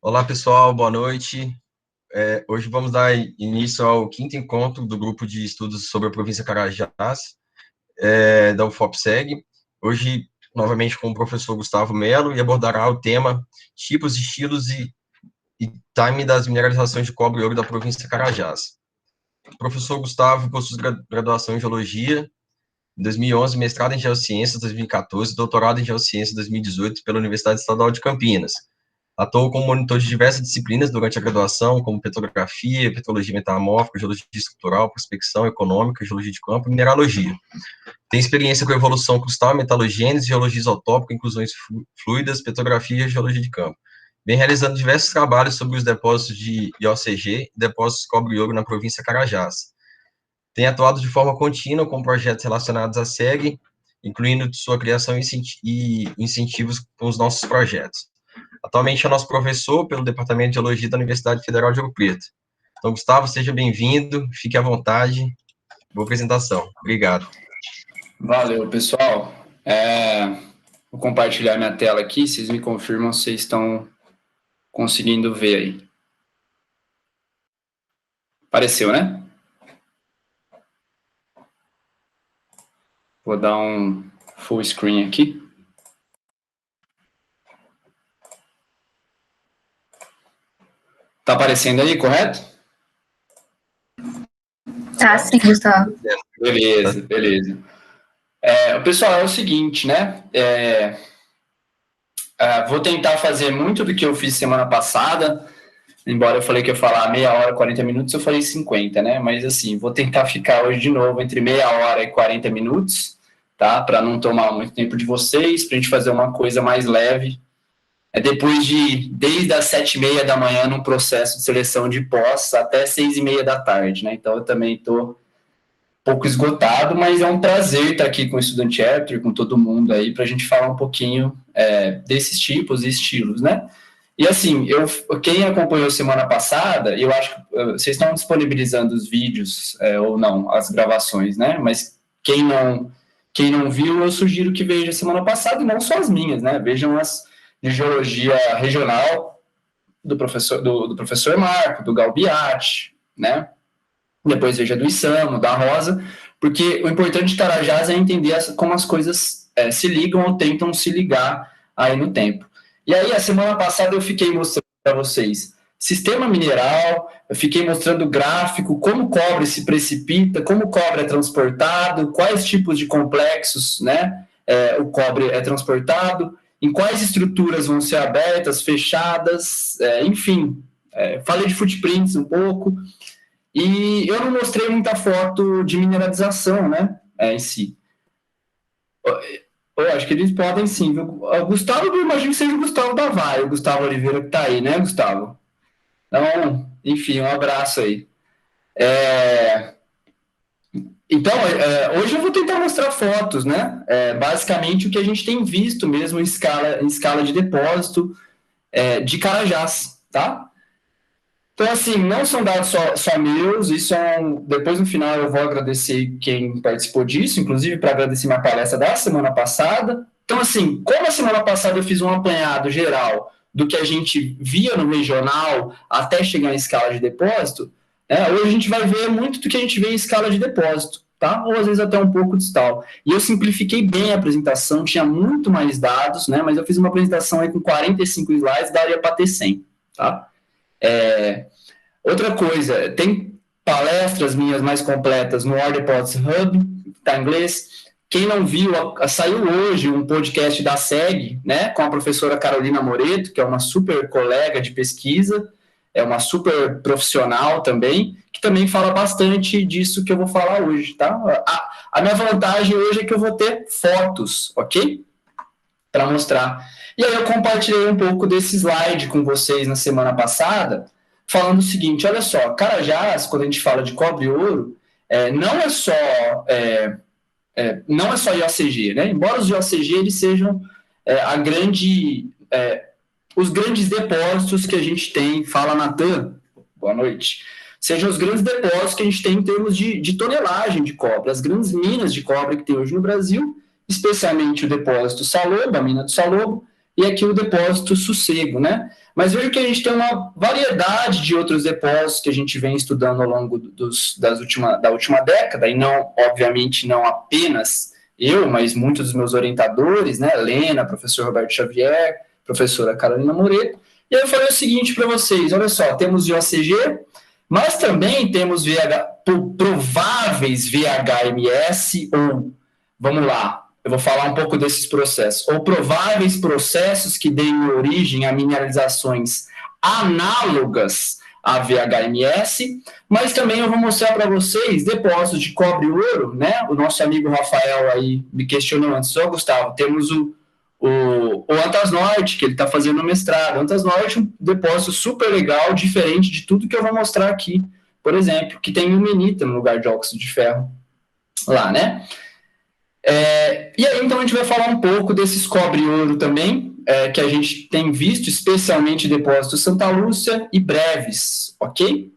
Olá, pessoal, boa noite. Hoje vamos dar início ao quinto encontro do grupo de estudos sobre a província Carajás, da UFOPSEG. Hoje, novamente, com o professor Gustavo Melo, e abordará o tema tipos, estilos e time das mineralizações de cobre e ouro da província Carajás. O professor Gustavo possui graduação em Geologia, em 2011, mestrado em Geociências, 2014, doutorado em Geociências, 2018, pela Universidade Estadual de Campinas. Atuou como monitor de diversas disciplinas durante a graduação, como petrografia, petrologia metamórfica, geologia estrutural, prospecção econômica, geologia de campo e mineralogia. Tem experiência com evolução crustal, metalogênese, geologia isotópica, inclusões fluidas, petrografia e geologia de campo. Vem realizando diversos trabalhos sobre os depósitos de IOCG e depósitos de cobre e ouro na província Carajás. Tem atuado de forma contínua com projetos relacionados à SEG, incluindo sua criação e incentivos com os nossos projetos. Atualmente é nosso professor pelo Departamento de Geologia da Universidade Federal de Ouro Preto. Então, Gustavo, seja bem-vindo, fique à vontade. Boa apresentação. Obrigado. Valeu, pessoal. Vou compartilhar minha tela aqui, vocês me confirmam se vocês estão conseguindo ver aí. Apareceu, né? Vou dar um full screen aqui. Tá aparecendo aí, correto? Tá, sim, Gustavo. Beleza. Pessoal, é o seguinte, né? Vou tentar fazer muito do que eu fiz semana passada, embora eu falei que eu ia falar meia hora, 40 minutos, eu falei 50, né? Mas, assim, vou tentar ficar hoje de novo entre meia hora e 40 minutos, tá? Para não tomar muito tempo de vocês, para a gente fazer uma coisa mais leve. Desde as 7h30 da manhã, num processo de seleção de pós, até 6h30 da tarde, né? Então, eu também estou um pouco esgotado, mas é um prazer estar aqui com o Estudante Arthur, com todo mundo aí, para a gente falar um pouquinho desses tipos e estilos, né? E assim, quem acompanhou semana passada, eu acho que vocês estão disponibilizando os vídeos ou não, as gravações, né? Mas quem não viu, eu sugiro que veja semana passada, e não só as minhas, né? Vejam as de geologia regional do professor Marco, do Galbiati, né? Depois veja do Isamo, da Rosa, porque o importante de Carajás é entender como as coisas se ligam ou tentam se ligar aí no tempo. E aí, a semana passada eu fiquei mostrando para vocês sistema mineral, eu fiquei mostrando gráfico, como o cobre se precipita, como o cobre é transportado, quais tipos de complexos, né, o cobre é transportado, em quais estruturas vão ser abertas, fechadas, enfim, falei de footprints um pouco, e eu não mostrei muita foto de mineralização, né, em si. Eu acho que eles podem sim, viu? O Gustavo, eu imagino que seja o Gustavo da Vai, o Gustavo Oliveira que está aí, né, Gustavo? Então, enfim, um abraço aí. Então, hoje eu vou tentar mostrar fotos, né? Basicamente o que a gente tem visto mesmo em escala de depósito de Carajás, tá? Então, assim, não são dados só meus, depois no final eu vou agradecer quem participou disso, inclusive para agradecer minha palestra da semana passada. Então, assim, como a semana passada eu fiz um apanhado geral do que a gente via no regional até chegar em escala de depósito, hoje a gente vai ver muito do que a gente vê em escala de depósito, tá? Ou às vezes até um pouco distal. E eu simplifiquei bem a apresentação, tinha muito mais dados, né? Mas eu fiz uma apresentação aí com 45 slides, daria para ter 100, tá? Outra coisa, tem palestras minhas mais completas no Ore Deposits Hub, tá em inglês. Quem não viu, saiu hoje um podcast da SEG, né, com a professora Carolina Moreto, que é uma super colega de pesquisa, é uma super profissional também, que também fala bastante disso que eu vou falar hoje, tá? A minha vantagem hoje é que eu vou ter fotos, ok? Para mostrar. E aí eu compartilhei um pouco desse slide com vocês na semana passada, falando o seguinte, olha só, Carajás, quando a gente fala de cobre e ouro, não é só IOCG, né? Embora os IOCG eles sejam os grandes depósitos que a gente tem, fala Natan, boa noite, sejam os grandes depósitos que a gente tem em termos de tonelagem de cobre, as grandes minas de cobre que tem hoje no Brasil, especialmente o depósito Salobo, a mina do Salobo, e aqui o depósito Sossego, né? Mas vejo que a gente tem uma variedade de outros depósitos que a gente vem estudando ao longo da última década, e não, obviamente, não apenas eu, mas muitos dos meus orientadores, né, Helena, professor Roberto Xavier, professora Carolina Moreto. E aí eu falei o seguinte para vocês, olha só, temos OCG, mas também temos prováveis VHMS, ou, vamos lá, eu vou falar um pouco desses processos, ou prováveis processos que deem origem a mineralizações análogas a VHMS, mas também eu vou mostrar para vocês depósitos de cobre e ouro, né? O nosso amigo Rafael aí me questionou antes, Gustavo, temos o Antas Norte, que ele está fazendo mestrado. Antas Norte é um depósito super legal, diferente de tudo que eu vou mostrar aqui, por exemplo, que tem ilmenita no lugar de óxido de ferro lá, né? E aí, então, a gente vai falar um pouco desses cobre e ouro também, que a gente tem visto, especialmente depósitos Santa Lúcia e Breves, ok?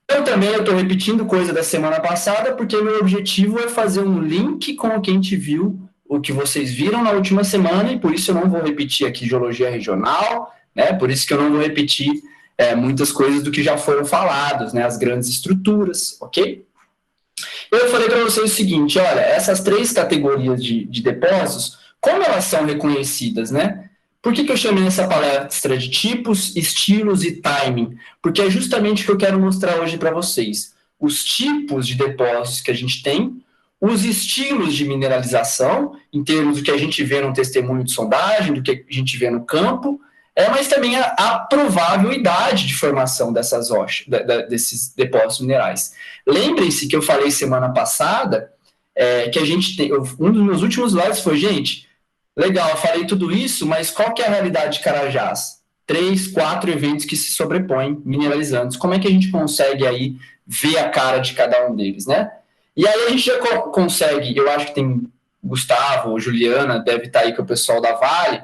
Eu também estou repetindo coisa da semana passada, porque meu objetivo é fazer um link com o que a gente viu, o que vocês viram na última semana, e por isso eu não vou repetir aqui geologia regional, né? Por isso que eu não vou repetir muitas coisas do que já foram falados, né? As grandes estruturas, ok? Eu falei para vocês o seguinte, olha, essas 3 categorias de depósitos, como elas são reconhecidas, né? Por que eu chamei essa palestra de tipos, estilos e timing? Porque é justamente o que eu quero mostrar hoje para vocês. Os tipos de depósitos que a gente tem, os estilos de mineralização, em termos do que a gente vê no testemunho de sondagem, do que a gente vê no campo, mas também a provável idade de formação dessas rochas, desses depósitos minerais. Lembrem-se que eu falei semana passada que a gente tem. Um dos meus últimos slides foi, gente, legal, eu falei tudo isso, mas qual que é a realidade de Carajás? 3, 4 eventos que se sobrepõem, mineralizantes. Como é que a gente consegue aí ver a cara de cada um deles, né? E aí a gente já consegue, eu acho que tem Gustavo, Juliana, deve estar aí com o pessoal da Vale,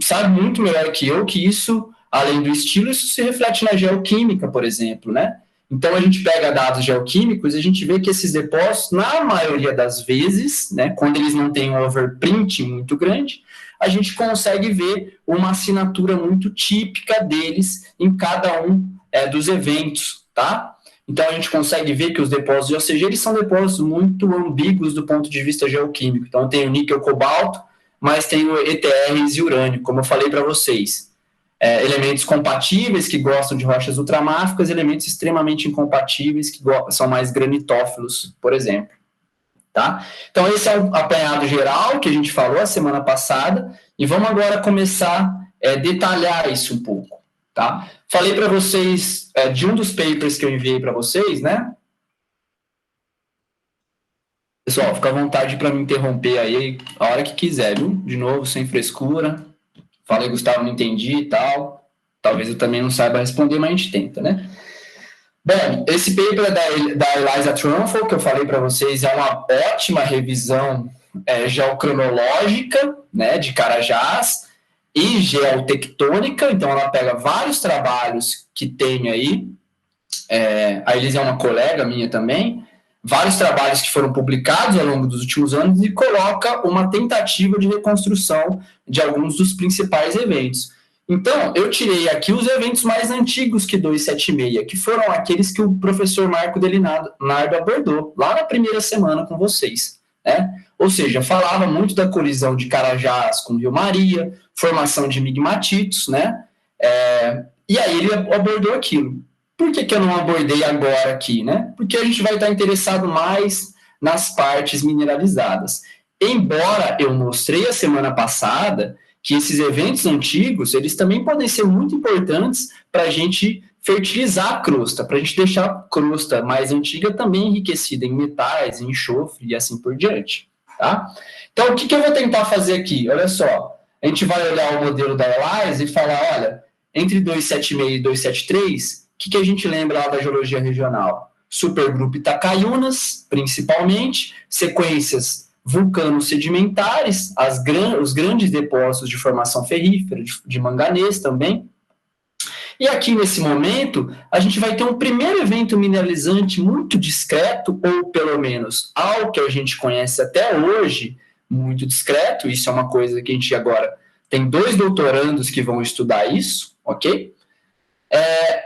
sabe muito melhor que eu que isso, além do estilo, isso se reflete na geoquímica, por exemplo, né? Então, a gente pega dados geoquímicos e a gente vê que esses depósitos, na maioria das vezes, né, quando eles não têm um overprinting muito grande, a gente consegue ver uma assinatura muito típica deles em cada um dos eventos, tá? Então, a gente consegue ver que os depósitos de OCG, eles são depósitos muito ambíguos do ponto de vista geoquímico. Então, tem o níquel-cobalto, mas tem o ETRs e urânio, como eu falei para vocês. Elementos compatíveis, que gostam de rochas ultramáficas, elementos extremamente incompatíveis, que são mais granitófilos, por exemplo. Tá? Então, esse é o apanhado geral que a gente falou a semana passada, e vamos agora começar a detalhar isso um pouco. Tá? Falei para vocês de um dos papers que eu enviei para vocês, né? Pessoal, fica à vontade para me interromper aí a hora que quiser, viu? De novo, sem frescura. Falei, Gustavo, não entendi e tal. Talvez eu também não saiba responder, mas a gente tenta, né? Bom, esse paper da Eliza Trumfo, que eu falei para vocês, é uma ótima revisão geocronológica, né, de Carajás e geotectônica. Então, ela pega vários trabalhos que tem aí. A Elisa é uma colega minha também. Vários trabalhos que foram publicados ao longo dos últimos anos e coloca uma tentativa de reconstrução de alguns dos principais eventos. Então, eu tirei aqui os eventos mais antigos que 276, que foram aqueles que o professor Marco Delinardo abordou lá na primeira semana com vocês, né? Ou seja, falava muito da colisão de Carajás com Rio Maria, formação de migmatitos, né? E aí ele abordou aquilo. Por que eu não abordei agora aqui, né? Porque a gente vai estar interessado mais nas partes mineralizadas. Embora eu mostrei a semana passada que esses eventos antigos, eles também podem ser muito importantes para a gente fertilizar a crosta, para a gente deixar a crosta mais antiga também enriquecida em metais, em enxofre e assim por diante, tá? Então, o que eu vou tentar fazer aqui? Olha só, a gente vai olhar o modelo da ELISA e falar, olha, entre 276 e 273, o que a gente lembra lá da geologia regional? Supergrupo Itacaiunas, principalmente, sequências vulcano-sedimentares, os grandes depósitos de formação ferrífera, de manganês também. E aqui, nesse momento, a gente vai ter um primeiro evento mineralizante muito discreto, ou pelo menos ao que a gente conhece até hoje, muito discreto. Isso é uma coisa que a gente agora tem 2 doutorandos que vão estudar isso, ok?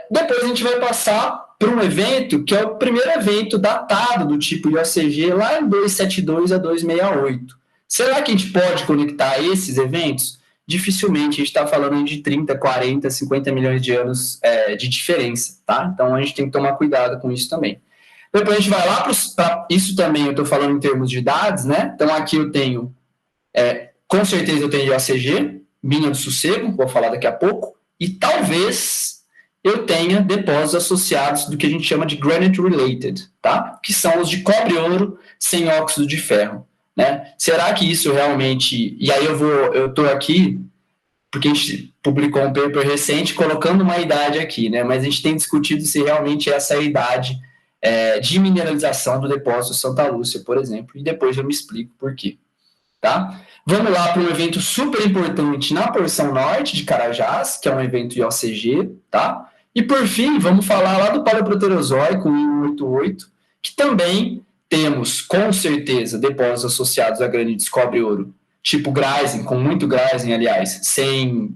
Depois a gente vai passar para um evento que é o primeiro evento datado do tipo IOCG lá em 272 a 268. Será que a gente pode conectar esses eventos? Dificilmente, a gente está falando de 30, 40, 50 milhões de anos de diferença, tá? Então a gente tem que tomar cuidado com isso também. Depois a gente vai lá para isso também, eu estou falando em termos de idades, né? Então aqui eu tenho, com certeza eu tenho IOCG, Mina do Sossego, vou falar daqui a pouco, e talvez eu tenha depósitos associados do que a gente chama de granite related, tá? Que são os de cobre e ouro sem óxido de ferro, né? Será que isso realmente... E aí eu estou aqui, porque a gente publicou um paper recente colocando uma idade aqui, né? Mas a gente tem discutido se realmente essa é a idade de mineralização do depósito Santa Lúcia, por exemplo, e depois eu me explico por quê, tá? Vamos lá para um evento super importante na porção norte de Carajás, que é um evento IOCG, tá? E por fim, vamos falar lá do Paleoproterozoico 188, que também temos, com certeza, depósitos associados a granitos cobre e ouro, tipo Greisen, com muito Greisen, aliás, sem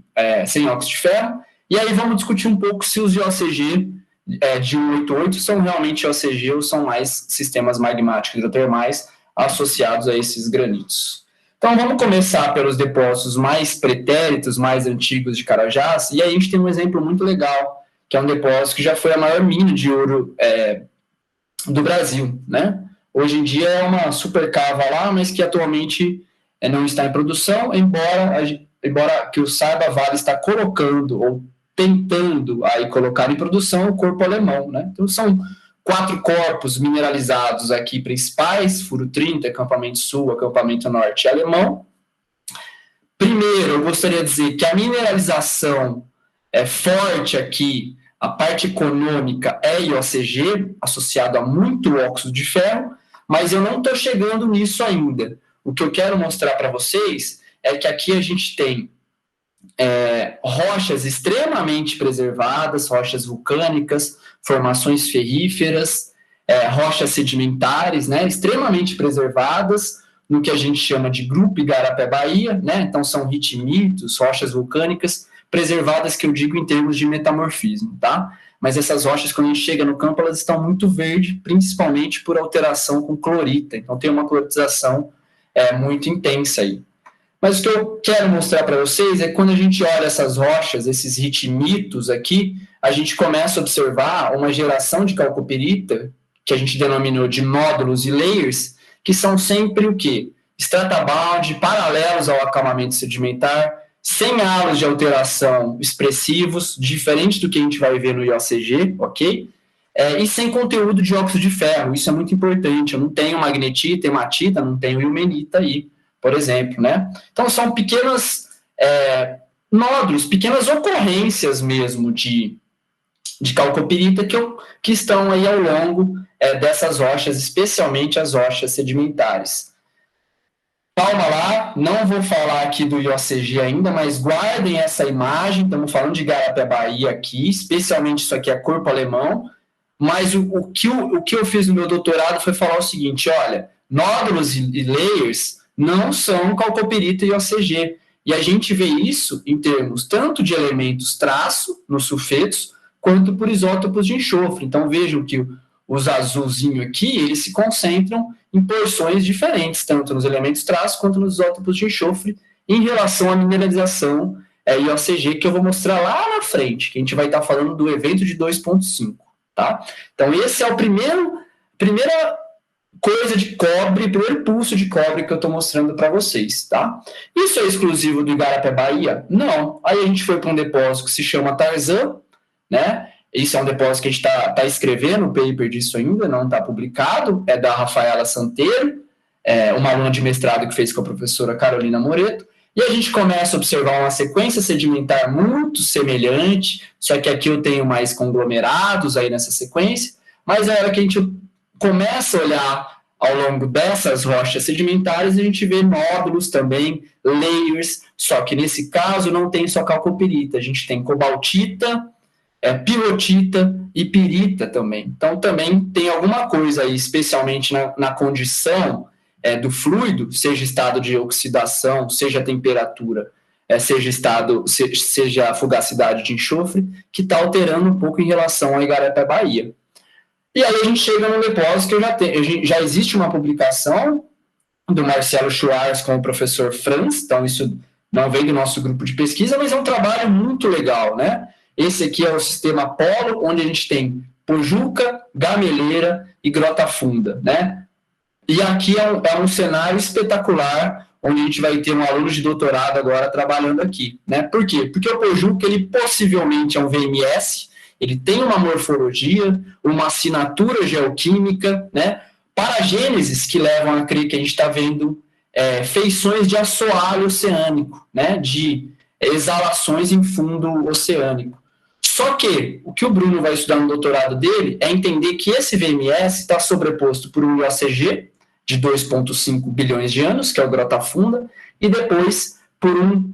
óxido de ferro. E aí vamos discutir um pouco se os IOCG de 188 são realmente IOCG ou são mais sistemas magmáticos hidrotermais associados a esses granitos. Então, vamos começar pelos depósitos mais pretéritos, mais antigos de Carajás, e aí a gente tem um exemplo muito legal, que é um depósito que já foi a maior mina de ouro do Brasil, né? Hoje em dia é uma super cava lá, mas que atualmente não está em produção, embora que o Saiba Vale está colocando, ou tentando aí colocar em produção o corpo alemão, né? Então, são 4 corpos mineralizados aqui principais, Furo 30, Acampamento Sul, Acampamento Norte e Alemão. Primeiro, eu gostaria de dizer que a mineralização forte aqui, a parte econômica é IOCG, associado a muito óxido de ferro, mas eu não estou chegando nisso ainda. O que eu quero mostrar para vocês é que aqui a gente tem rochas extremamente preservadas, rochas vulcânicas, formações ferríferas, rochas sedimentares, né, extremamente preservadas, no que a gente chama de Grupo Igarapé Bahia, né, então são ritmitos, rochas vulcânicas, preservadas que eu digo em termos de metamorfismo, tá? Mas essas rochas, quando a gente chega no campo, elas estão muito verdes, principalmente por alteração com clorita, então tem uma cloritização muito intensa aí. Mas o que eu quero mostrar para vocês é que quando a gente olha essas rochas, esses ritmitos aqui, a gente começa a observar uma geração de calcopirita, que a gente denominou de nódulos e layers, que são sempre o quê? Stratabound, paralelos ao acamamento sedimentar, sem halos de alteração expressivos, diferente do que a gente vai ver no IOCG, ok? E sem conteúdo de óxido de ferro, isso é muito importante. Eu não tenho magnetita, hematita, não tenho ilmenita aí, por exemplo, né? Então, são pequenos nódulos, pequenas ocorrências mesmo de calcopirita que estão aí ao longo dessas rochas, especialmente as rochas sedimentares. Calma lá, não vou falar aqui do IOCG ainda, mas guardem essa imagem, estamos falando de Igarapé Bahia aqui, especialmente isso aqui é corpo alemão, mas o que eu fiz no meu doutorado foi falar o seguinte, olha, nódulos e layers não são calcopirita e IOCG, e a gente vê isso em termos tanto de elementos traço, nos sulfetos, quanto por isótopos de enxofre. Então vejam que os azulzinhos aqui, eles se concentram em porções diferentes, tanto nos elementos traço quanto nos isótopos de enxofre, em relação à mineralização IOCG, que eu vou mostrar lá na frente, que a gente vai estar falando do evento de 2.5, tá? Então esse é o primeira coisa de cobre, primeiro pulso de cobre que eu estou mostrando para vocês, tá? Isso é exclusivo do Igarapé Bahia? Não. Aí a gente foi para um depósito que se chama Tarzan, né? Isso é um depósito que a gente está escrevendo, o paper disso ainda, não está publicado, é da Rafaela Santeiro, uma aluna de mestrado que fez com a professora Carolina Moreto, e a gente começa a observar uma sequência sedimentar muito semelhante, só que aqui eu tenho mais conglomerados aí nessa sequência, mas a hora que a gente começa a olhar ao longo dessas rochas sedimentares, a gente vê nódulos também, layers, só que nesse caso não tem só calcopirita, a gente tem cobaltita, pirotita e pirita também. Então, também tem alguma coisa aí, especialmente na condição do fluido, seja estado de oxidação, seja temperatura seja a fugacidade de enxofre, que está alterando um pouco em relação a Igarapé, Bahia. E aí a gente chega no depósito que já existe uma publicação do Marcelo Schwartz com o professor Franz, então isso não vem do nosso grupo de pesquisa, mas é um trabalho muito legal, né? Esse aqui é o sistema Polo, onde a gente tem Pojuca, Gameleira e Grota Funda, né? E aqui é um cenário espetacular, onde a gente vai ter um aluno de doutorado agora trabalhando aqui, né? Por quê? Porque o Pojuca, ele possivelmente é um VMS, ele tem uma morfologia, uma assinatura geoquímica, né? Paragêneses que levam a crer que a gente está vendo feições de assoalho oceânico, né? De exalações em fundo oceânico. Só que o que o Bruno vai estudar no doutorado dele é entender que esse VMS está sobreposto por um IOCG de 2,5 bilhões de anos, que é o Grota Funda, e depois por um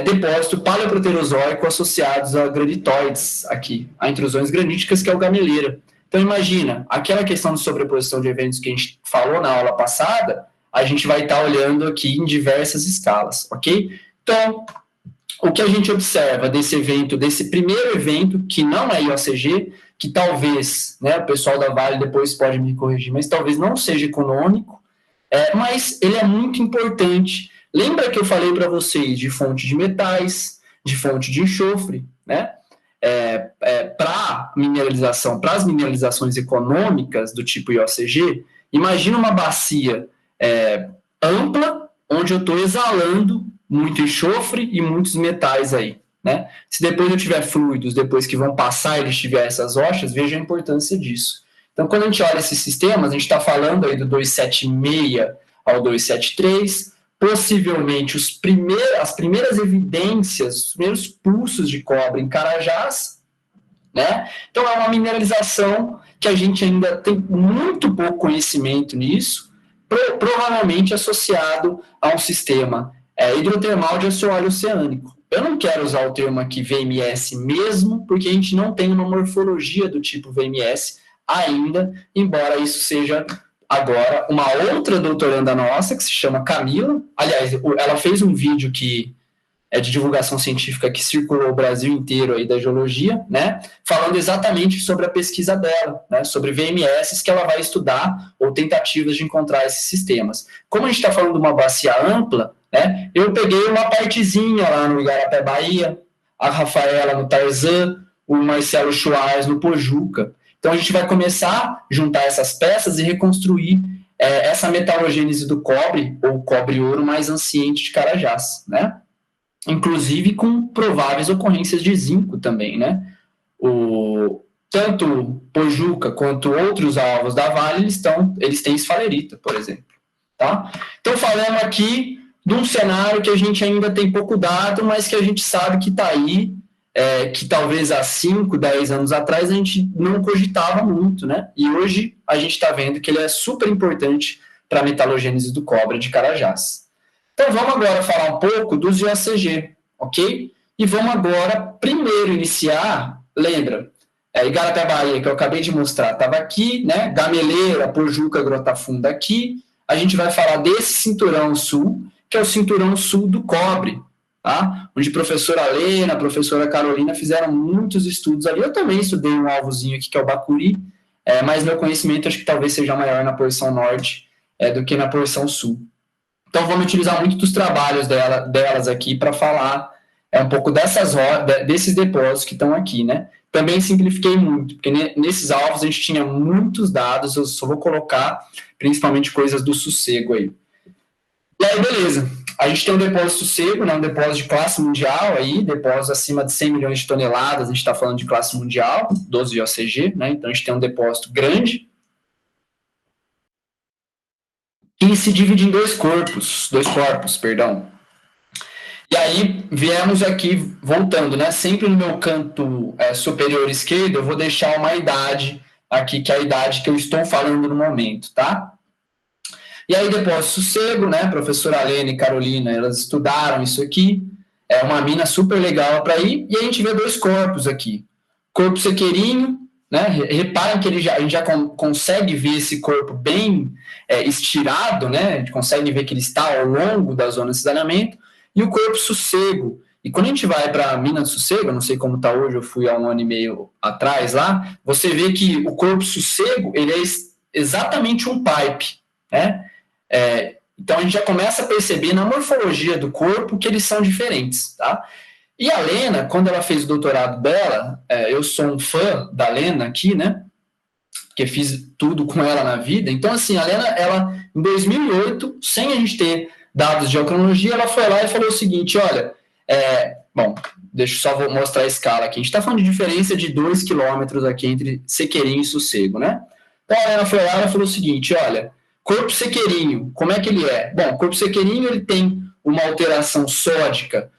depósito paleoproterozoico associados a granitóides aqui, a intrusões graníticas, que é o Gameleira. Então, imagina, aquela questão de sobreposição de eventos que a gente falou na aula passada, a gente vai estar olhando aqui em diversas escalas, ok? Então, o que a gente observa desse evento, desse primeiro evento, que não é IOCG, que talvez, né, o pessoal da Vale depois pode me corrigir, mas talvez não seja econômico, mas ele é muito importante. Lembra que eu falei para vocês de fonte de metais, de fonte de enxofre, né? Para mineralização, para as mineralizações econômicas do tipo IOCG, imagina uma bacia ampla, onde eu estou exalando muito enxofre e muitos metais aí, né? Se depois eu tiver fluidos, depois que vão passar eles tiver essas rochas, veja a importância disso. Então, quando a gente olha esses sistemas, a gente está falando aí do 276 ao 273, possivelmente as primeiras evidências, os primeiros pulsos de cobre em Carajás, né? Então, é uma mineralização que a gente ainda tem muito pouco conhecimento nisso, provavelmente associado a um sistema hidrotermal de assoalho oceânico. Eu não quero usar o termo aqui VMS mesmo, porque a gente não tem uma morfologia do tipo VMS ainda, embora isso seja agora uma outra doutoranda nossa, que se chama Camila. Aliás, ela fez um vídeo que é de divulgação científica que circulou o Brasil inteiro aí da geologia, né, falando exatamente sobre a pesquisa dela, né, sobre VMS que ela vai estudar ou tentativas de encontrar esses sistemas. Como a gente está falando de uma bacia ampla, né, eu peguei uma partezinha lá no Igarapé, Bahia, a Rafaela no Tarzan, o Marcelo Schwartz no Pojuca. Então a gente vai começar a juntar essas peças e reconstruir essa metalogênese do cobre, ou cobre-ouro mais anciente de Carajás, né? Inclusive com prováveis ocorrências de zinco também, né? Tanto Pojuca quanto outros alvos da Vale, eles têm esfalerita, por exemplo. Tá? Então, falamos aqui de um cenário que a gente ainda tem pouco dado, mas que a gente sabe que está aí, que talvez há 5, 10 anos atrás a gente não cogitava muito, né? E hoje a gente está vendo que ele é super importante para a metalogênese do cobre de Carajás. Então, vamos agora falar um pouco dos IOCG, ok? E vamos agora, primeiro, iniciar, lembra, Igarapé, Bahia, que eu acabei de mostrar, estava aqui, né? Gameleira, Pojuca, Grota Funda aqui. A gente vai falar desse cinturão sul, que é o cinturão sul do cobre, tá? Onde a professora Lena, a professora Carolina fizeram muitos estudos ali. Eu também estudei um alvozinho aqui, que é o Bacuri, mas meu conhecimento acho que talvez seja maior na porção norte do que na porção sul. Então, vamos utilizar muito dos trabalhos delas aqui para falar um pouco desses depósitos que estão aqui, né? Também simplifiquei muito, porque nesses alvos a gente tinha muitos dados, eu só vou colocar principalmente coisas do sossego aí. E aí, beleza. A gente tem um depósito sossego, né? Um depósito de classe mundial aí, depósito acima de 100 milhões de toneladas, a gente está falando de classe mundial, 12 IOCG, né? Então, a gente tem um depósito grande, que se divide em dois corpos, perdão. E aí, viemos aqui, voltando, né? Sempre no meu canto superior esquerdo, eu vou deixar uma idade aqui, que é a idade que eu estou falando no momento, tá? E aí, depósito sossego, né? Professora Lena e Carolina, elas estudaram isso aqui. É uma mina super legal para ir. E a gente vê dois corpos aqui. Corpo sequeirinho, né? Reparem que a gente já consegue ver esse corpo bem estirado, né? A gente consegue ver que ele está ao longo da zona de cisalhamento, e o corpo sossego. E quando a gente vai para a mina do sossego, eu não sei como está hoje, eu fui há 1 ano e meio atrás lá, você vê que o corpo sossego, ele é exatamente um pipe, né? Então a gente já começa a perceber na morfologia do corpo que eles são diferentes, tá? E a Lena, quando ela fez o doutorado dela, eu sou um fã da Lena aqui, né? Porque fiz tudo com ela na vida. Então, assim, a Lena, ela, em 2008, sem a gente ter dados de cronologia, ela foi lá e falou o seguinte, olha, bom, deixa eu só mostrar a escala aqui. A gente está falando de diferença de 2 quilômetros aqui entre Sequeirinho e Sossego, né? Então, a Lena foi lá e falou o seguinte, olha, corpo sequeirinho, como é que ele é? Bom, o corpo sequeirinho, ele tem uma alteração sódica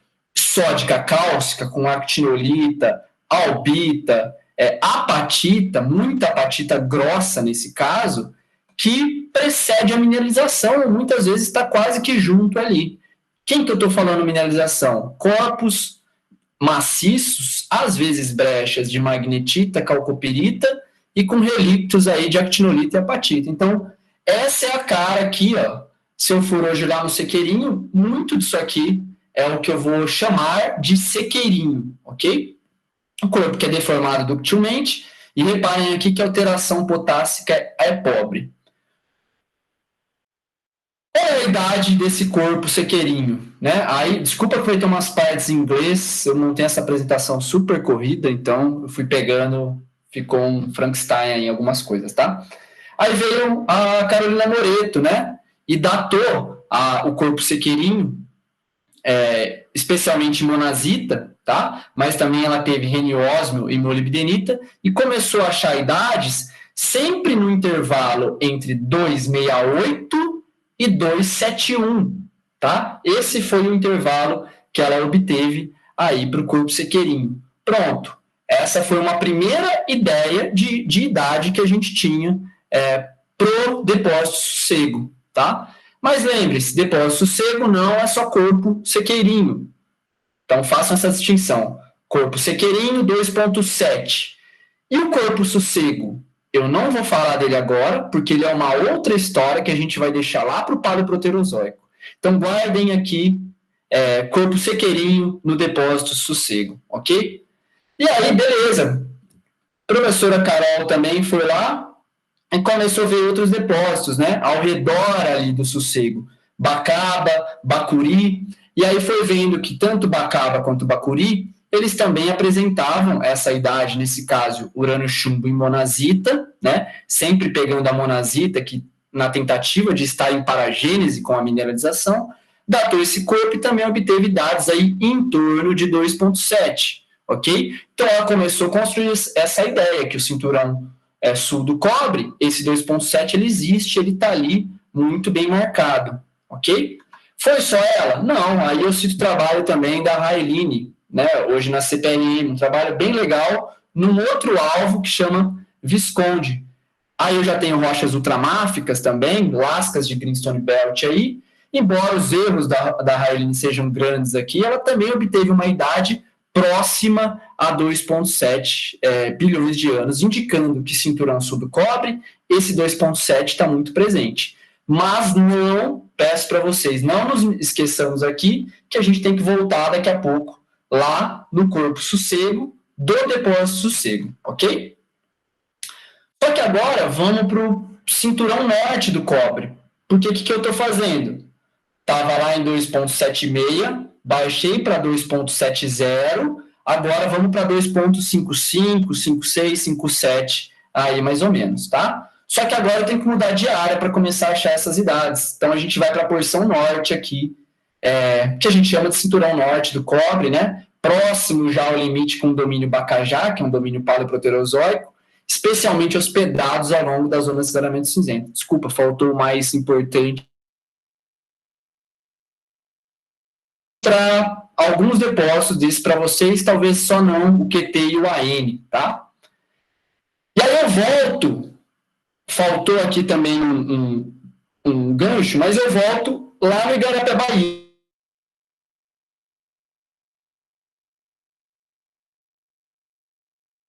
cálcica, com actinolita, albita, apatita, muita apatita grossa nesse caso, que precede a mineralização, muitas vezes está quase que junto ali. Quem que eu estou falando mineralização? Corpos maciços, às vezes brechas de magnetita, calcopirita, e com relíquios aí de actinolita e apatita. Então, essa é a cara aqui, ó. Se eu for hoje lá no sequeirinho, muito disso aqui é o que eu vou chamar de sequeirinho, ok? O corpo que é deformado ductilmente, e reparem aqui que a alteração potássica é pobre. Qual é a idade desse corpo sequeirinho? Né? Aí, desculpa que vai ter umas partes em inglês, eu não tenho essa apresentação super corrida, então eu fui pegando, ficou um Frankenstein em algumas coisas, tá? Aí veio a Carolina Moreto, né? E datou o corpo sequeirinho, especialmente monazita, tá? Mas também ela teve reniósmio e molibdenita, e começou a achar idades sempre no intervalo entre 268 e 271, tá? Esse foi o intervalo que ela obteve aí para o corpo sequeirinho. Pronto. Essa foi uma primeira ideia de idade que a gente tinha pro depósito sossego, tá? Mas lembre-se, depósito sossego não é só corpo sequeirinho. Então, façam essa distinção. Corpo sequeirinho, 2,7. E o corpo sossego? Eu não vou falar dele agora, porque ele é uma outra história que a gente vai deixar lá para o paleoproterozoico. Então, guardem aqui corpo sequeirinho no depósito sossego, ok? E aí, beleza. A professora Carol também foi lá e começou a ver outros depósitos, né? Ao redor ali do sossego. Bacaba, Bacuri. E aí foi vendo que tanto Bacaba quanto Bacuri, eles também apresentavam essa idade, nesse caso, urânio chumbo e monazita, né? Sempre pegando a monazita, que na tentativa de estar em paragênese com a mineralização, datou esse corpo e também obteve idades aí em torno de 2,7, ok? Então ela começou a construir essa ideia, que o cinturão sul do cobre, esse 2,7 ele existe, ele está ali muito bem marcado, ok? Foi só ela? Não, aí eu cito o trabalho também da Raeline, né, hoje na CPNM, um trabalho bem legal, num outro alvo que chama Visconde. Aí eu já tenho rochas ultramáficas também, lascas de Greenstone Belt aí, embora os erros da Raeline sejam grandes aqui, ela também obteve uma idade próxima a 2,7 bilhões de anos, indicando que cinturão sul do cobre, esse 2,7 está muito presente. Mas não, peço para vocês, não nos esqueçamos aqui que a gente tem que voltar daqui a pouco lá no corpo sossego do depósito sossego, ok? Só que agora vamos para o cinturão norte do cobre. Porque o que eu estou fazendo? Estava lá em 2,76, baixei para 2,70, agora vamos para 2,55, 56, 57, aí mais ou menos, tá? Só que agora eu tenho que mudar de área para começar a achar essas idades. Então a gente vai para a porção norte aqui, que a gente chama de cinturão norte do cobre, né? Próximo já ao limite com o domínio Bacajá, que é um domínio paleoproterozoico, especialmente hospedados ao longo da zona de aceleramento cinzento. Desculpa, faltou o mais importante. Para alguns depósitos, disse para vocês, talvez só não o QT e o AN, tá? E aí eu volto, faltou aqui também um gancho, mas eu volto lá no Igarapé, Bahia.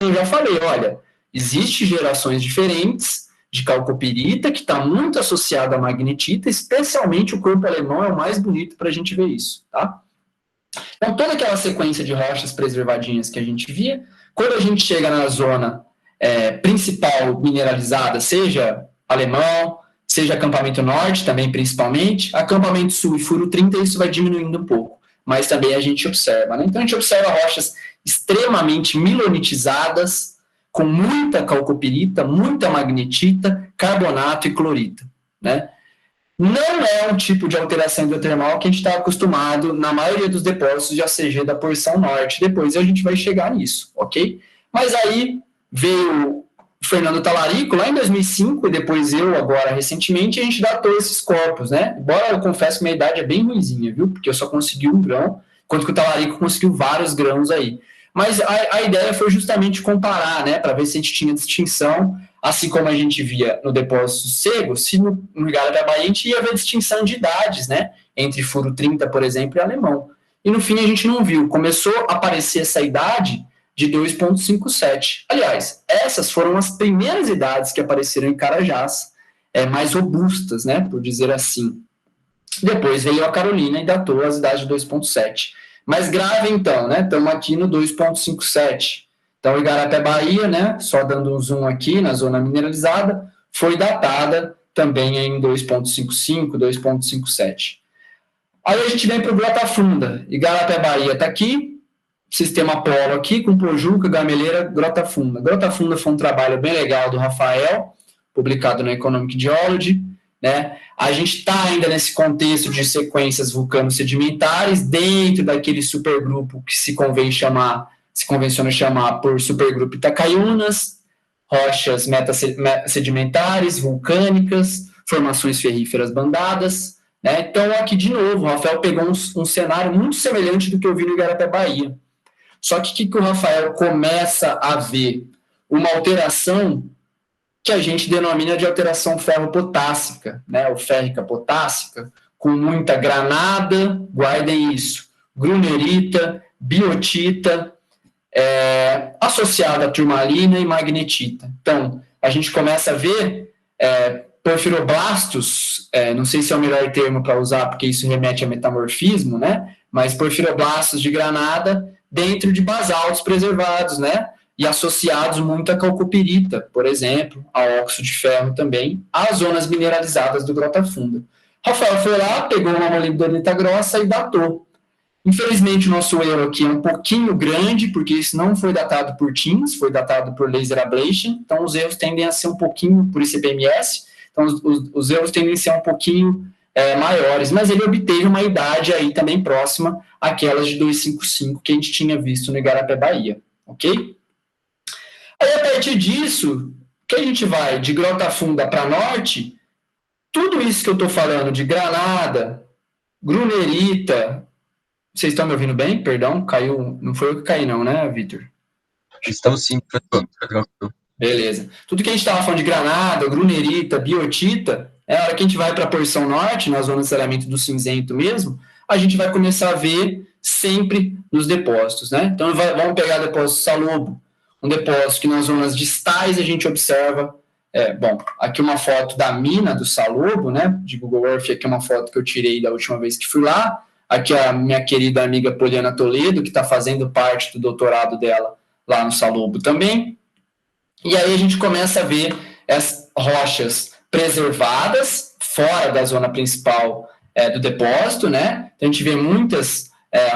Eu já falei, olha, existem gerações diferentes de calcopirita, que está muito associada à magnetita, especialmente o corpo alemão é o mais bonito para a gente ver isso, tá? Então, toda aquela sequência de rochas preservadinhas que a gente via, quando a gente chega na zona principal mineralizada, seja Alemão, seja acampamento norte também principalmente, acampamento sul e furo 30, isso vai diminuindo um pouco, mas também a gente observa, né? Então a gente observa rochas extremamente milonitizadas, com muita calcopirita, muita magnetita, carbonato e clorita, né? Não é um tipo de alteração hidrotermal que a gente está acostumado na maioria dos depósitos de ACG da porção norte. Depois a gente vai chegar nisso, ok? Mas aí veio o Fernando Talarico, lá em 2005, e depois eu, agora, recentemente, a gente datou esses corpos, né? Embora eu confesso que minha idade é bem ruinzinha, viu? Porque eu só consegui um grão, enquanto que o Talarico conseguiu vários grãos aí. Mas a ideia foi justamente comparar, né? Para ver se a gente tinha distinção, assim como a gente via no depósito Cego, se no Igarapé-Bahia a gente ia ver distinção de idades, né? Entre furo 30, por exemplo, e alemão. E no fim a gente não viu. Começou a aparecer essa idade de 2,57. Aliás, essas foram as primeiras idades que apareceram em Carajás, mais robustas, né? Por dizer assim. Depois veio a Carolina e datou as idades de 2,7. Mais grave, então, né? Estamos aqui no 2,57. Então, Igarapé-Bahia, né? Só dando um zoom aqui na zona mineralizada, foi datada também em 2,55, 2,57. Aí a gente vem para o Grota Funda. Igarapé-Bahia está aqui, sistema polo aqui, com Pojuca, Gameleira, Grota Funda. Grota Funda foi um trabalho bem legal do Rafael, publicado na Economic Geology, né? A gente está ainda nesse contexto de sequências vulcano-sedimentares, dentro daquele supergrupo que se convenciona chamar por supergrupo Itacaiunas, rochas metasedimentares, vulcânicas, formações ferríferas bandadas, né? Então, aqui de novo, o Rafael pegou um cenário muito semelhante do que eu vi no Igarapé-Bahia. Só que o que o Rafael começa a ver? Uma alteração que a gente denomina de alteração ferropotássica, né, ou férrica-potássica, com muita granada, guardem isso, grunerita, biotita, associada a turmalina e magnetita. Então, a gente começa a ver porfiroblastos, não sei se é o melhor termo para usar, porque isso remete a metamorfismo, né, mas porfiroblastos de granada dentro de basaltos preservados, né, e associados muito a calcopirita, por exemplo, a óxido de ferro também, às zonas mineralizadas do Grota Funda. Rafael foi lá, pegou uma molibdenita grossa e datou. Infelizmente, o nosso erro aqui é um pouquinho grande, porque isso não foi datado por TIMS, foi datado por laser ablation, então os erros tendem a ser um pouquinho, por ICP-MS, então os erros tendem a ser um pouquinho maiores, mas ele obteve uma idade aí também próxima àquelas de 2,55 que a gente tinha visto no Igarapé-Bahia, ok? Aí, a partir disso, que a gente vai de Grota Funda para norte, tudo isso que eu estou falando de granada, grunerita, vocês estão me ouvindo bem? Perdão, caiu, não foi eu que caí não, né, Vitor? Estamos sim, professor. Beleza. Tudo que a gente estava falando de granada, grunerita, biotita, a hora que a gente vai para a porção norte, na zona de saneamento do cinzento mesmo, a gente vai começar a ver sempre nos depósitos, né? Então, vamos pegar o depósito Salobo, um depósito que nas zonas distais a gente observa, aqui uma foto da mina do Salobo, né, de Google Earth, aqui uma foto que eu tirei da última vez que fui lá, aqui a minha querida amiga Poliana Toledo, que está fazendo parte do doutorado dela lá no Salobo também, e aí a gente começa a ver as rochas preservadas, fora da zona principal do depósito, né, então a gente vê muitas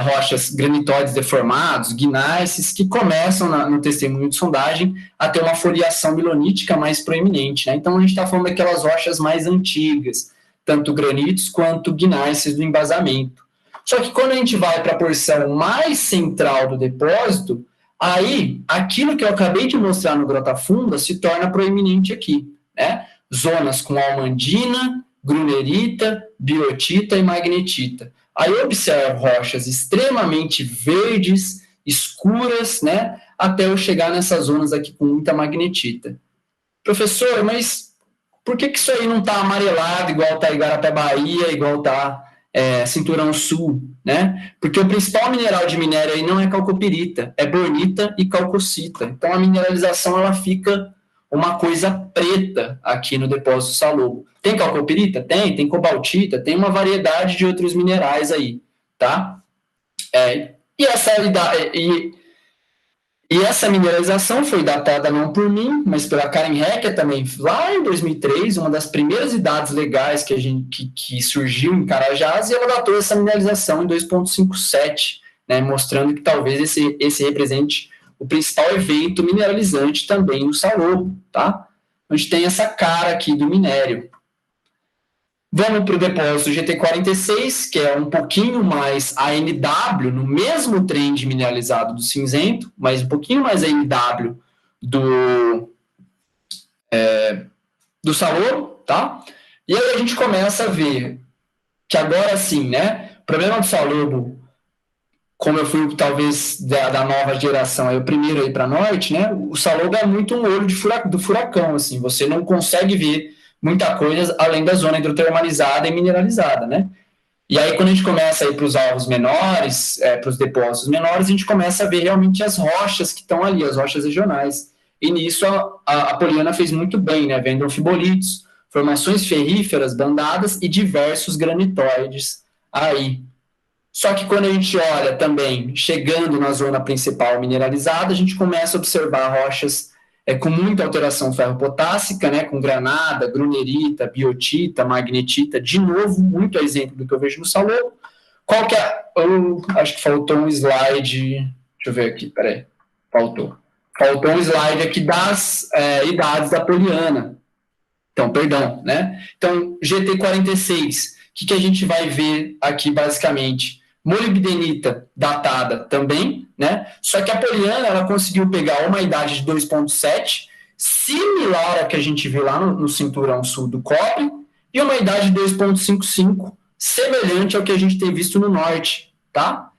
rochas granitóides deformados, gneiss, que começam no testemunho de sondagem a ter uma foliação milonítica mais proeminente, né? Então a gente está falando daquelas rochas mais antigas, tanto granitos quanto gneiss do embasamento. Só que quando a gente vai para a porção mais central do depósito, aí aquilo que eu acabei de mostrar no Grota Funda se torna proeminente aqui, né? Zonas com almandina, grunerita, biotita e magnetita. Aí eu observo rochas extremamente verdes, escuras, né, até eu chegar nessas zonas aqui com muita magnetita. Professor, mas por que isso aí não está amarelado igual está Igarapé-Bahia, igual está Cinturão Sul, né? Porque o principal mineral de minério aí não é calcopirita, é bornita e calcocita. Então a mineralização ela fica uma coisa preta aqui no depósito Salobo. Tem calcopirita? Tem cobaltita, tem uma variedade de outros minerais aí, tá? E essa mineralização foi datada não por mim, mas pela Karen Hecker também, lá em 2003, uma das primeiras idades legais que surgiu em Carajás, e ela datou essa mineralização em 2,57, né, mostrando que talvez esse represente o principal evento mineralizante também no Salobo, tá? A gente tem essa cara aqui do minério. Vamos para o depósito GT46, que é um pouquinho mais ANW, no mesmo trend mineralizado do cinzento, mas um pouquinho mais ANW do Salobo, tá? E aí a gente começa a ver que agora sim, né? O problema do Salobo, como eu fui talvez da nova geração, aí o primeiro aí para norte, né? O Salobo é muito um olho do furacão, assim, você não consegue ver muita coisa além da zona hidrotermalizada e mineralizada, né? E aí, quando a gente começa a ir para os alvos menores, para os depósitos menores, a gente começa a ver realmente as rochas que estão ali, as rochas regionais. E nisso a Poliana fez muito bem, né? Vendo fibolitos, formações ferríferas bandadas e diversos granitóides aí. Só que quando a gente olha também, chegando na zona principal mineralizada, a gente começa a observar rochas com muita alteração ferropotássica, né, com granada, grunerita, biotita, magnetita, de novo, muito exemplo do que eu vejo no Salobo. Qual que é? Acho que faltou um slide, deixa eu ver aqui, peraí, faltou um slide aqui das idades da Poliana. Então, perdão, né? Então, GT46, o que a gente vai ver aqui, basicamente? Molibdenita datada também, né? Só que a Poliana, ela conseguiu pegar uma idade de 2,7, similar à que a gente viu lá no cinturão sul do cobre, e uma idade de 2,55, semelhante ao que a gente tem visto no norte, tá?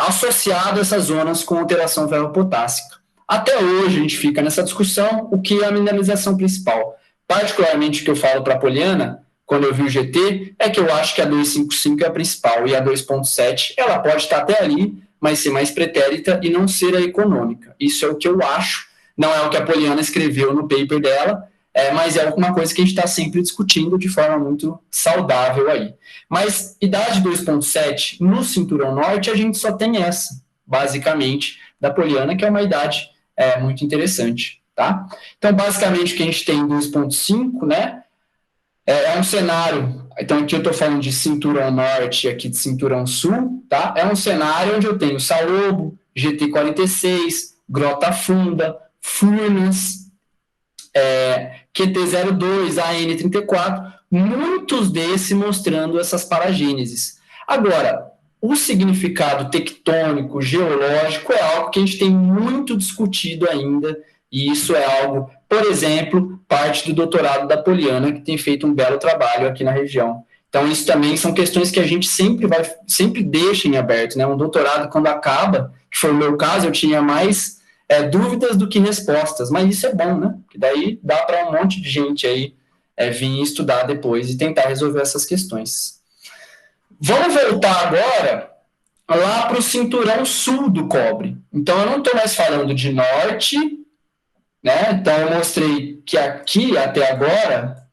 Associado a essas zonas com alteração ferropotássica. Até hoje a gente fica nessa discussão, o que é a mineralização principal. Particularmente o que eu falo para a Poliana, quando eu vi o GT, é que eu acho que a 2,55 é a principal, e a 2,7 ela pode estar até ali, mas ser mais pretérita e não ser a econômica. Isso é o que eu acho, não é o que a Poliana escreveu no paper dela, mas é uma coisa que a gente está sempre discutindo de forma muito saudável aí. Mas idade 2,7, no cinturão norte, a gente só tem essa, basicamente, da Poliana, que é uma idade muito interessante, tá? Então, basicamente, o que a gente tem em 2,5, né? É um cenário, então aqui eu estou falando de cinturão norte e aqui de cinturão sul, tá? É um cenário onde eu tenho Salobo, GT46, Grota Funda, Furnas, QT02, AN34, muitos desses mostrando essas paragêneses. Agora, o significado tectônico, geológico, é algo que a gente tem muito discutido ainda, e isso é algo, por exemplo, parte do doutorado da Poliana, que tem feito um belo trabalho aqui na região. Então, isso também são questões que a gente sempre deixa em aberto, né? Um doutorado, quando acaba, que foi o meu caso, eu tinha mais dúvidas do que respostas, mas isso é bom, né? Porque daí dá para um monte de gente aí vir estudar depois e tentar resolver essas questões. Vamos voltar agora lá para o cinturão sul do cobre. Então, eu não estou mais falando de norte, né? Então, eu mostrei que aqui, até agora,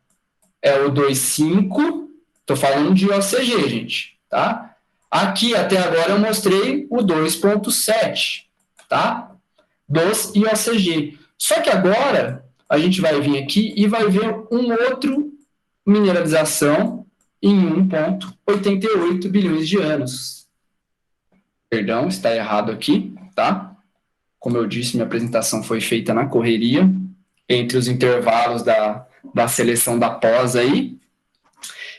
é o 2,5, estou falando de OCG, gente, tá? Aqui, até agora, eu mostrei o 2,7, tá? Dos IOCG. Só que agora, a gente vai vir aqui e vai ver um outro mineralização em 1,88 bilhões de anos. Perdão, está errado aqui, tá? Como eu disse, minha apresentação foi feita na correria, entre os intervalos da seleção da pós aí.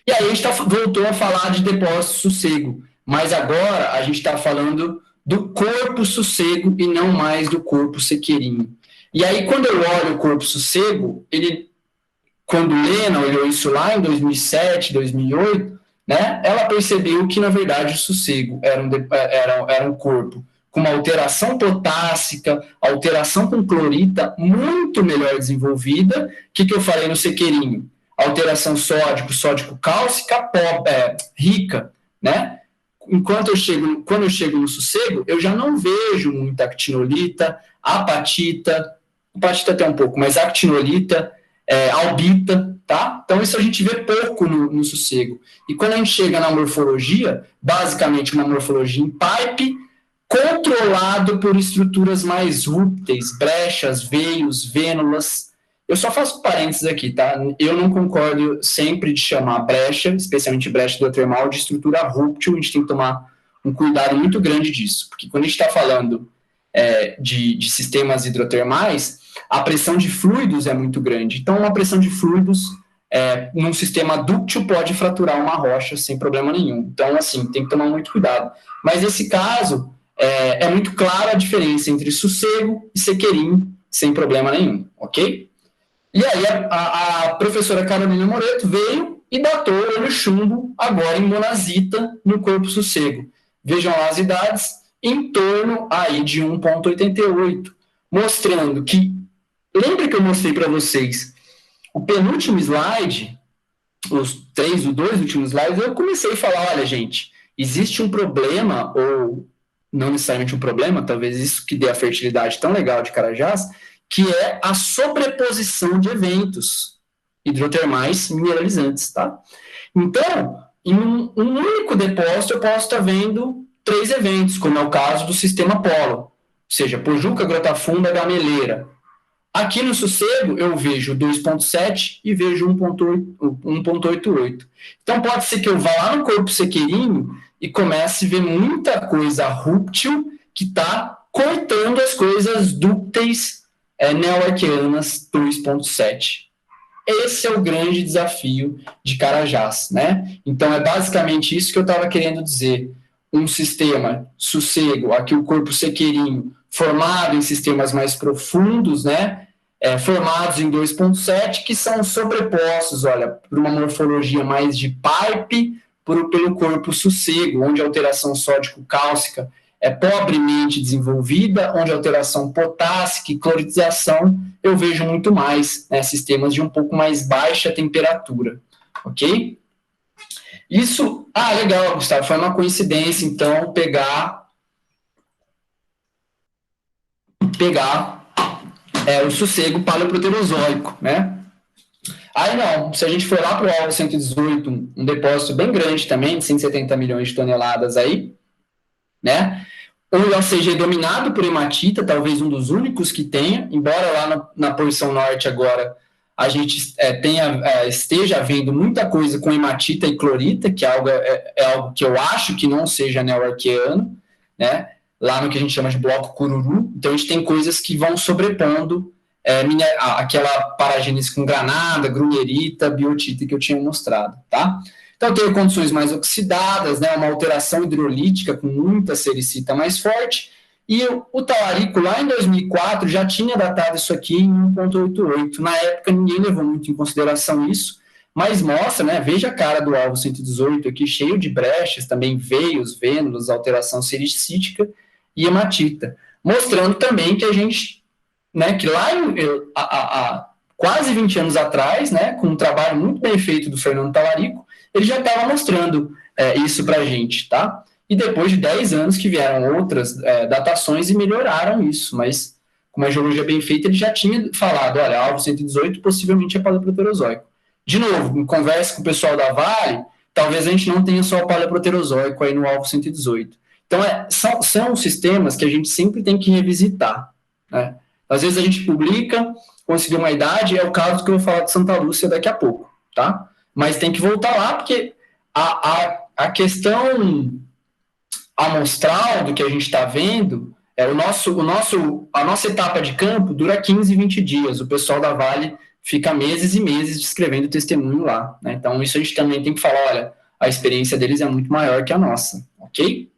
E aí a gente voltou a falar de depósito sossego, mas agora a gente está falando do corpo sossego e não mais do corpo sequeirinho. E aí, quando eu olho o corpo sossego, quando Lena olhou isso lá em 2007, 2008, né, ela percebeu que, na verdade, o sossego era um corpo com uma alteração potássica, alteração com clorita muito melhor desenvolvida. O que eu falei no sequeirinho? Alteração sódico-cálcica rica, né? Quando eu chego no sossego, eu já não vejo muita actinolita, apatita até um pouco, mas actinolita, albita, tá? Então, isso a gente vê pouco no sossego. E quando a gente chega na morfologia, basicamente uma morfologia em pipe, controlado por estruturas mais rúpteis, brechas, veios, vênulas. Eu só faço parênteses aqui, tá? Eu não concordo sempre de chamar brecha, especialmente brecha hidrotermal, de estrutura rúptil. A gente tem que tomar um cuidado muito grande disso, porque quando a gente está falando de sistemas hidrotermais, a pressão de fluidos é muito grande. Então, uma pressão de fluidos num sistema dúctil pode fraturar uma rocha sem problema nenhum. Então, assim, tem que tomar muito cuidado. Mas, nesse caso, é muito clara a diferença entre sossego e sequeirinho, sem problema nenhum, ok? E aí, a professora Carolina Moreto veio e datou o olho chumbo, agora em monazita, no corpo sossego. Vejam lá as idades, em torno aí de 1,88, mostrando que, lembra que eu mostrei para vocês, o penúltimo slide, os dois últimos slides, eu comecei a falar, olha, gente, existe um problema, ou não necessariamente um problema, talvez isso que dê a fertilidade tão legal de Carajás, que é a sobreposição de eventos hidrotermais mineralizantes, tá? Então, em um único depósito, eu posso estar vendo 3 eventos, como é o caso do sistema Polo, ou seja, Pojuca, Grota Funda, Gameleira. Aqui no sossego, eu vejo 2,7 e vejo 1,88. Então, pode ser que eu vá lá no corpo sequeirinho e comece a ver muita coisa rúptil que está cortando as coisas dúcteis neoarqueanas 2,7. Esse é o grande desafio de Carajás, né? Então, é basicamente isso que eu estava querendo dizer. Um sistema sossego, aqui o corpo sequeirinho, formado em sistemas mais profundos, né? Formados em 2,7, que são sobrepostos, olha, por uma morfologia mais de pipe, pelo corpo sossego, onde a alteração sódico-cálcica é pobremente desenvolvida, onde a alteração potássica e cloritização eu vejo muito mais, né, sistemas de um pouco mais baixa temperatura, ok? Isso, legal, Gustavo, foi uma coincidência, então, pegar o sossego paleoproterozoico, né? Aí não, se a gente for lá para o alvo 118, um depósito bem grande também, de 170 milhões de toneladas aí, né? O IOCG dominado por hematita, talvez um dos únicos que tenha, embora lá na porção norte agora a gente esteja vendo muita coisa com hematita e clorita, que é algo que eu acho que não seja neoarqueano, né? Lá no que a gente chama de bloco cururu. Então, a gente tem coisas que vão sobrepondo aquela paragênese com granada, grunherita, biotita que eu tinha mostrado, tá? Então, eu tenho condições mais oxidadas, né, uma alteração hidrolítica com muita sericita mais forte, e o talarico, lá em 2004, já tinha datado isso aqui em 1,88. Na época, ninguém levou muito em consideração isso, mas mostra, né, veja a cara do alvo 118 aqui, cheio de brechas, também veios, vênulas, alteração sericítica e hematita, mostrando também que a gente, né, que lá há quase 20 anos atrás, né, com um trabalho muito bem feito do Fernando Talarico, ele já estava mostrando isso para a gente, tá? E depois de 10 anos que vieram outras datações e melhoraram isso, mas com uma geologia bem feita, ele já tinha falado, olha, alvo 118 possivelmente é paleoproterozoico. De novo, em conversa com o pessoal da Vale, talvez a gente não tenha só o paleoproterozoico aí no alvo 118. Então, são sistemas que a gente sempre tem que revisitar, né? Às vezes a gente publica, conseguiu uma idade, é o caso que eu vou falar de Santa Lúcia daqui a pouco, tá? Mas tem que voltar lá, porque a questão amostral do que a gente está vendo, a nossa etapa de campo dura 15, 20 dias. O pessoal da Vale fica meses e meses descrevendo testemunho lá, né? Então, isso a gente também tem que falar, olha, a experiência deles é muito maior que a nossa, ok?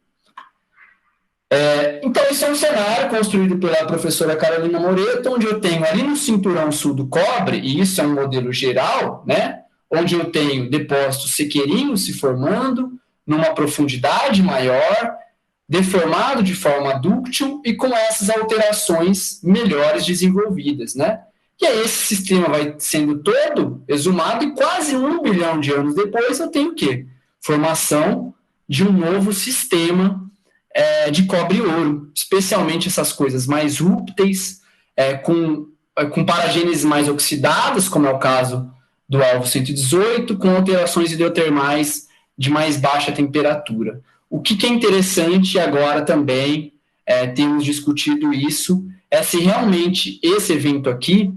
Então, esse é um cenário construído pela professora Carolina Moreto, onde eu tenho ali no cinturão sul do cobre, e isso é um modelo geral, né? Onde eu tenho depósitos sequeirinhos se formando, numa profundidade maior, deformado de forma dúctil e com essas alterações melhores desenvolvidas, né? E aí esse sistema vai sendo todo exumado e quase 1 bilhão de anos depois eu tenho o quê? Formação de um novo sistema de cobre e ouro, especialmente essas coisas mais rúpteis, com paragêneses mais oxidadas, como é o caso do alvo 118, com alterações hidrotermais de mais baixa temperatura. O que é interessante agora também, temos discutido isso, é se realmente esse evento aqui,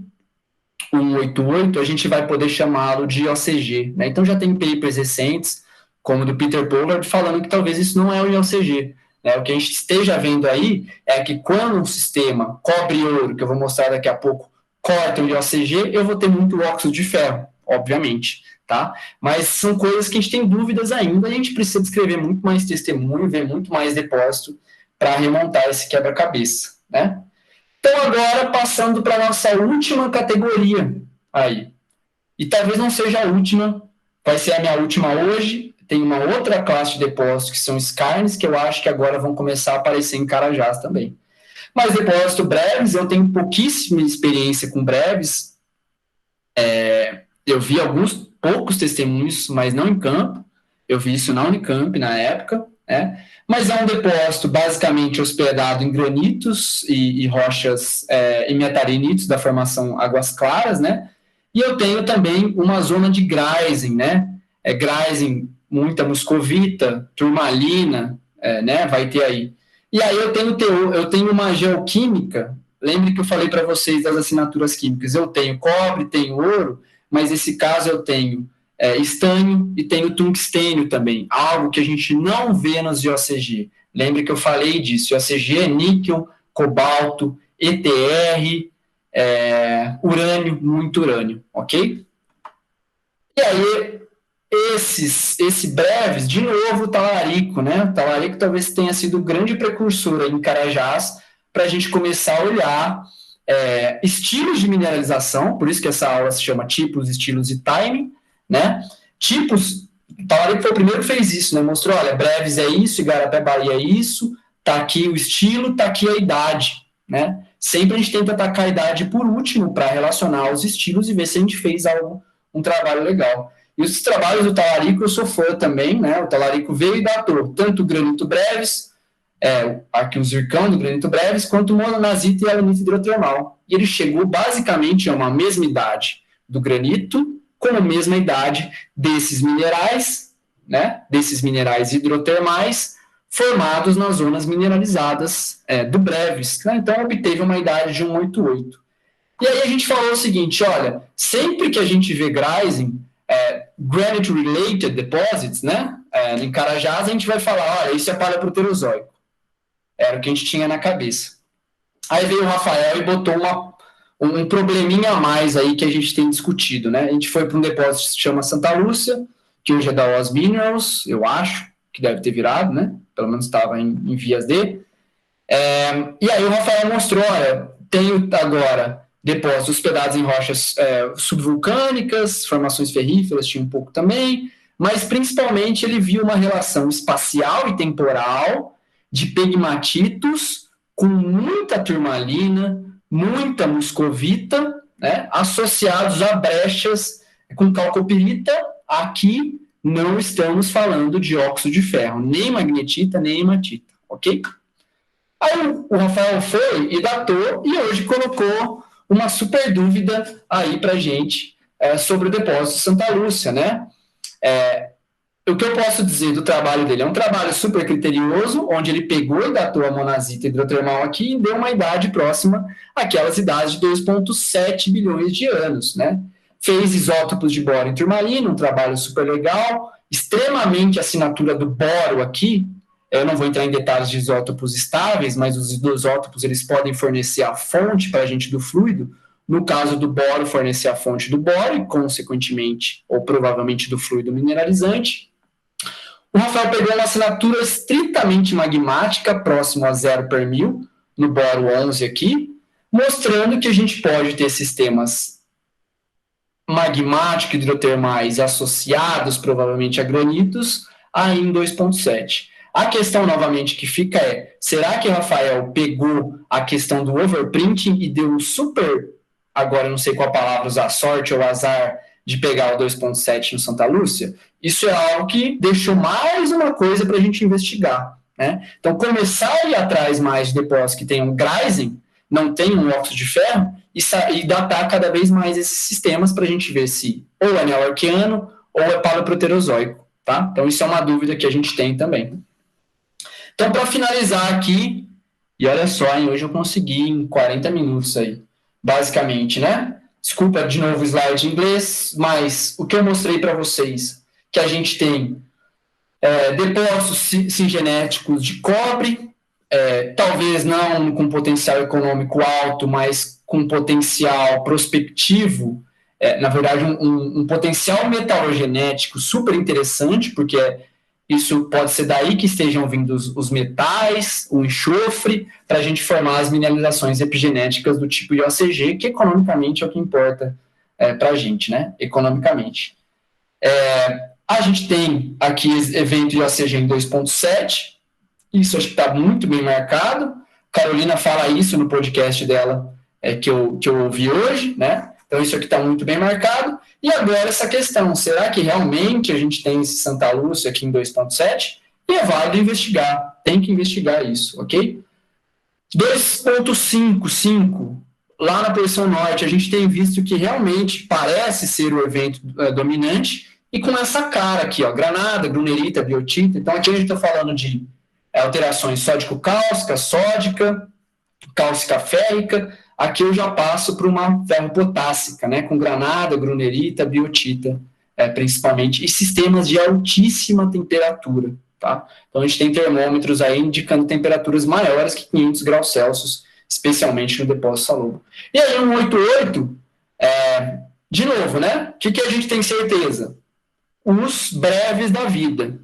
o 188, a gente vai poder chamá-lo de OCG. Né? Então já tem papers recentes, como o do Peter Pollard, falando que talvez isso não é o IOCG. Né? O que a gente esteja vendo aí é que quando um sistema cobre e ouro, que eu vou mostrar daqui a pouco, corta o IOCG, eu vou ter muito óxido de ferro, obviamente. Tá? Mas são coisas que a gente tem dúvidas ainda, a gente precisa descrever muito mais testemunho, ver muito mais depósito para remontar esse quebra-cabeça. Né? Então, agora, passando para a nossa última categoria aí. E talvez não seja a última, vai ser a minha última hoje. Tem uma outra classe de depósitos, que são skarns, que eu acho que agora vão começar a aparecer em Carajás também. Mas depósito breves, eu tenho pouquíssima experiência com breves. Eu vi poucos testemunhos, mas não em campo. Eu vi isso na Unicamp, na época, né? Mas é um depósito basicamente hospedado em granitos e rochas e metarinitos da formação Águas Claras, né? E eu tenho também uma zona de grazing, né? Grazing, muita muscovita, turmalina, né? Vai ter aí. E aí eu tenho uma geoquímica, lembre que eu falei para vocês das assinaturas químicas, eu tenho cobre, tenho ouro, mas nesse caso eu tenho estânio e tenho tungstênio também, algo que a gente não vê nos IOCG. Lembre que eu falei disso, IOCG é níquel, cobalto, ETR, urânio, muito urânio, ok? E aí, esse breves, de novo, o talarico, né? O talarico talvez tenha sido o grande precursor aí em Carajás para a gente começar a olhar estilos de mineralização, por isso que essa aula se chama tipos, estilos e timing, né? Tipos, o talarico foi o primeiro que fez isso, né? Mostrou, olha, breves é isso, Igarapé Bahia é isso, tá aqui o estilo, tá aqui a idade, né? Sempre a gente tenta atacar a idade por último para relacionar os estilos e ver se a gente fez um trabalho legal. E os trabalhos do talarico eu sou fã também, né? O talarico veio e datou tanto o granito breves, aqui o zircão do granito breves, quanto o monazita e a arenita hidrotermal. E ele chegou basicamente a uma mesma idade do granito, com a mesma idade desses minerais, né? Desses minerais hidrotermais, formados nas zonas mineralizadas do breves. Né? Então, obteve uma idade de 188. E aí a gente falou o seguinte, olha, sempre que a gente vê grazing, granite-related deposits, né? Em Carajás, a gente vai falar, olha, isso é paleoproterozoico. Era o que a gente tinha na cabeça. Aí veio o Rafael e botou um probleminha a mais aí que a gente tem discutido, né? A gente foi para um depósito que se chama Santa Lúcia, que hoje é da Oz Minerals, eu acho, que deve ter virado, né? Pelo menos estava em vias de. E aí o Rafael mostrou, olha, tenho agora depósitos hospedados em rochas subvulcânicas, formações ferríferas, tinha um pouco também, mas principalmente ele viu uma relação espacial e temporal de pegmatitos com muita turmalina, muita muscovita, né, associados a brechas com calcopirita. Aqui não estamos falando de óxido de ferro, nem magnetita, nem hematita, ok? Aí o Rafael foi e datou e hoje colocou uma super dúvida aí para a gente sobre o depósito de Santa Lúcia, né? O que eu posso dizer do trabalho dele? É um trabalho super criterioso, onde ele pegou e datou a monazita hidrotermal aqui e deu uma idade próxima àquelas idades de 2,7 bilhões de anos, né? Fez isótopos de boro em turmalina, um trabalho super legal, extremamente assinatura do boro aqui. Eu não vou entrar em detalhes de isótopos estáveis, mas os isótopos eles podem fornecer a fonte para a gente do fluido. No caso do boro, fornecer a fonte do boro e, consequentemente, ou provavelmente do fluido mineralizante. O Rafael pegou uma assinatura estritamente magmática, próximo a 0 per mil, no boro 11 aqui, mostrando que a gente pode ter sistemas magmáticos hidrotermais associados, provavelmente, a granitos, aí em 2,7. A questão, novamente, que fica será que o Rafael pegou a questão do overprinting e deu um super, agora eu não sei qual palavra usar, sorte ou azar, de pegar o 2,7 no Santa Lúcia? Isso é algo que deixou mais uma coisa para a gente investigar, né? Então, começar a ir atrás mais de depósitos que tenham grazing, não tenham óxido de ferro, e datar cada vez mais esses sistemas para a gente ver se ou é neo-arqueano ou é paleoproterozoico, tá? Então, isso é uma dúvida que a gente tem também. Então, para finalizar aqui, e olha só, hein, hoje eu consegui em 40 minutos aí, basicamente, né? Desculpa de novo o slide em inglês, mas o que eu mostrei para vocês, que a gente tem depósitos singenéticos de cobre, talvez não com potencial econômico alto, mas com potencial prospectivo, na verdade, um potencial metalogenético super interessante, porque isso pode ser daí que estejam vindo os metais, o enxofre, para a gente formar as mineralizações epigenéticas do tipo de OCG, que economicamente é o que importa para a gente, né? Economicamente. A gente tem aqui evento de OCG em 2.7, isso acho que está muito bem marcado. Carolina fala isso no podcast dela, que eu ouvi hoje, né? Então, isso aqui está muito bem marcado. E agora, essa questão, será que realmente a gente tem esse Santa Lúcia aqui em 2.7? E é válido investigar, tem que investigar isso, ok? 2.55, lá na posição norte, a gente tem visto que realmente parece ser o evento dominante, e com essa cara aqui, ó, granada, grunerita, biotita. Então, aqui a gente está falando de alterações sódico-cáustica, sódica, cáustica-férrica. Aqui eu já passo para uma ferropotássica, né, com granada, grunerita, biotita, principalmente, e sistemas de altíssima temperatura, tá? Então, a gente tem termômetros aí indicando temperaturas maiores que 500 graus Celsius, especialmente no depósito salobo. E aí, 188, de novo, né, o que a gente tem certeza? Os breves da vida.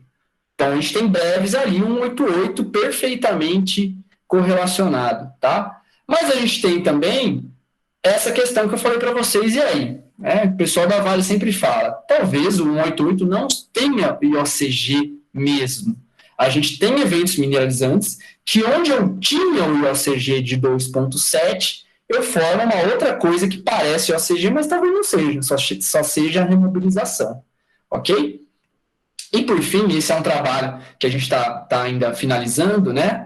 Então, a gente tem breves ali, 188 perfeitamente correlacionado, tá? Mas a gente tem também essa questão que eu falei para vocês, e aí? O pessoal da Vale sempre fala, talvez o 188 não tenha IOCG mesmo. A gente tem eventos mineralizantes que onde eu tinha o IOCG de 2.7, eu formo uma outra coisa que parece IOCG, mas talvez não seja, só seja a remobilização. Ok? E, por fim, esse é um trabalho que a gente está ainda finalizando, né?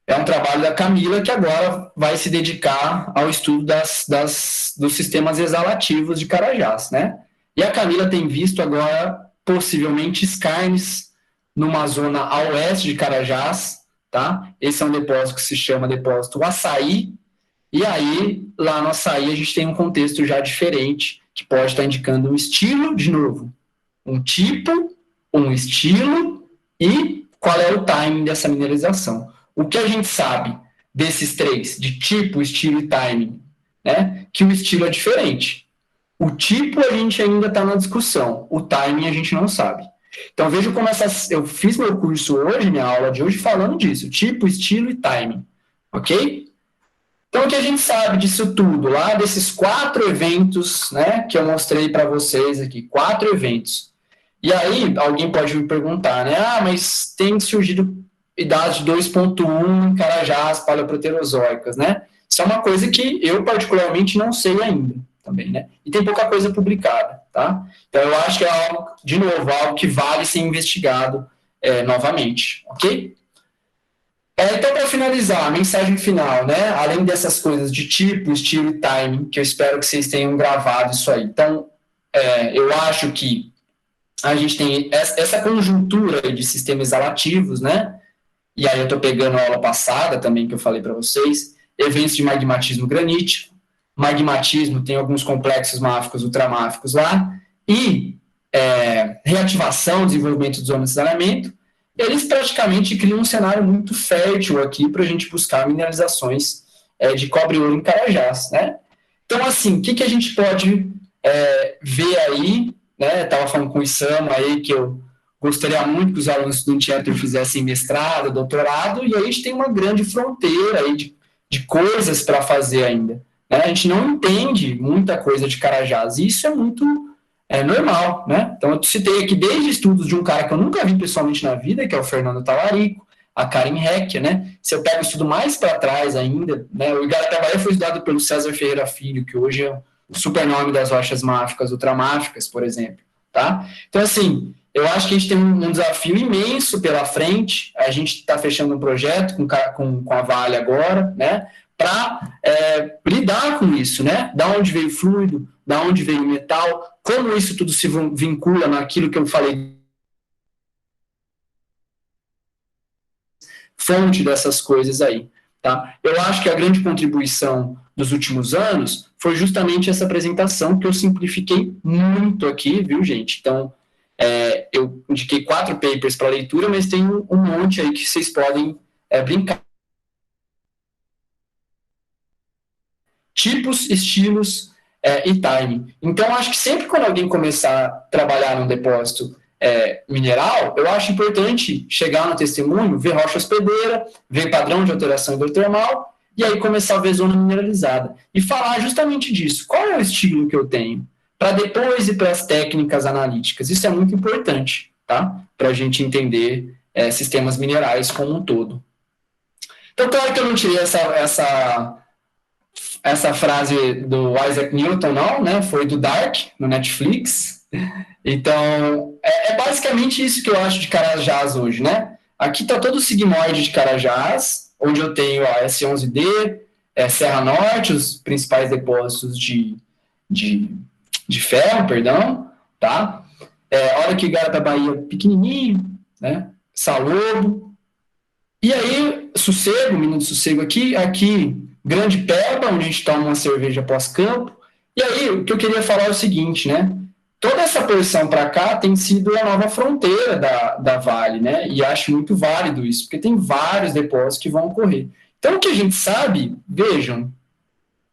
É um trabalho da Camila que agora vai se dedicar ao estudo dos sistemas exalativos de Carajás, né? E a Camila tem visto agora, possivelmente, skarns numa zona a oeste de Carajás, tá? Esse é um depósito que se chama depósito Açaí, e aí, lá no Açaí, a gente tem um contexto já diferente, que pode estar indicando um estilo, de novo, um tipo, um estilo e qual é o timing dessa mineralização. O que a gente sabe desses três, de tipo, estilo e timing, né? Que o estilo é diferente. O tipo a gente ainda está na discussão, o timing a gente não sabe. Então veja como eu fiz meu curso hoje, minha aula de hoje, falando disso, tipo, estilo e timing, ok? Então o que a gente sabe disso tudo, lá desses 4 eventos, né, que eu mostrei para vocês aqui, 4 eventos. E aí alguém pode me perguntar, né, mas tem surgido idade 2.1 em Carajás paleoproterozoicas, né? Isso é uma coisa que eu particularmente não sei ainda, também, né? E tem pouca coisa publicada, tá? Então eu acho que é algo, de novo, algo que vale ser investigado novamente, ok? Então, para finalizar, a mensagem final, né? Além dessas coisas de tipo, estilo e timing, que eu espero que vocês tenham gravado isso aí. Então, eu acho que a gente tem essa conjuntura de sistemas exalativos, né? E aí eu estou pegando a aula passada também, que eu falei para vocês, eventos de magmatismo granítico. Magmatismo tem alguns complexos máficos, ultramáficos lá, e reativação, desenvolvimento do zona de saneamento, eles praticamente criam um cenário muito fértil aqui para a gente buscar mineralizações de cobre e ouro em Carajás, né? Então, assim, o que a gente pode ver aí, né? Estava falando com o Isamo aí, que eu gostaria muito que os alunos do Tieter fizessem mestrado, doutorado, e aí a gente tem uma grande fronteira aí de coisas para fazer ainda, né? A gente não entende muita coisa de Carajás, e isso é muito normal, né? Então, eu citei aqui desde estudos de um cara que eu nunca vi pessoalmente na vida, que é o Fernando Talarico, a Karen Heck, né? Se eu pego o estudo mais para trás ainda, né? O Igarapé-Bahia foi estudado pelo César Ferreira Filho, que hoje é o supernome das rochas máficas, ultramáficas, por exemplo, tá? Então, assim, eu acho que a gente tem um desafio imenso pela frente. A gente está fechando um projeto com a Vale agora, né, para lidar com isso, né? Da onde veio o fluido, da onde veio o metal, como isso tudo se vincula naquilo que eu falei, fonte dessas coisas aí, tá? Eu acho que a grande contribuição dos últimos anos foi justamente essa apresentação que eu simplifiquei muito aqui, viu, gente? Então, eu indiquei 4 papers para leitura, mas tem um monte aí que vocês podem brincar. Tipos, estilos e timing. Então, acho que sempre quando alguém começar a trabalhar num depósito mineral, eu acho importante chegar no testemunho, ver rocha hospedeira, ver padrão de alteração hidrotermal, e aí começar a ver zona mineralizada. E falar justamente disso. Qual é o estilo que eu tenho? Para depois ir para as técnicas analíticas. Isso é muito importante, tá? Para a gente entender sistemas minerais como um todo. Então, claro que eu não tirei essa frase do Isaac Newton, não, né? Foi do Dark, no Netflix. Então, basicamente isso que eu acho de Carajás hoje, né? Aqui está todo o sigmoide de Carajás, onde eu tenho a S11D, Serra Norte, os principais depósitos de ferro, perdão, tá? Olha que Igarapé Bahia pequenininho, né? Salobo. E aí, Sossego, Minas do Sossego aqui, Grande Peba, onde a gente toma uma cerveja pós-campo. E aí, o que eu queria falar é o seguinte, né? Toda essa porção para cá tem sido a nova fronteira da Vale, né? E acho muito válido isso, porque tem vários depósitos que vão ocorrer. Então, o que a gente sabe, vejam,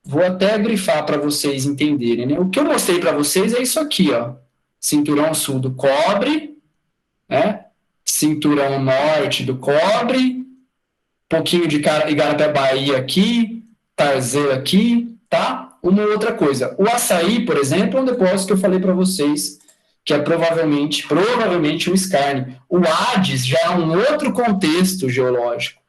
vou até grifar para vocês entenderem, né? O que eu mostrei para vocês é isso aqui, ó. Cinturão sul do cobre, né? Cinturão norte do cobre, pouquinho de Igarapé Bahia aqui, Tarzan aqui, tá? Uma outra coisa. O açaí, por exemplo, é um depósito que eu falei para vocês, que é provavelmente um skarn. O Hades já é um outro contexto geológico.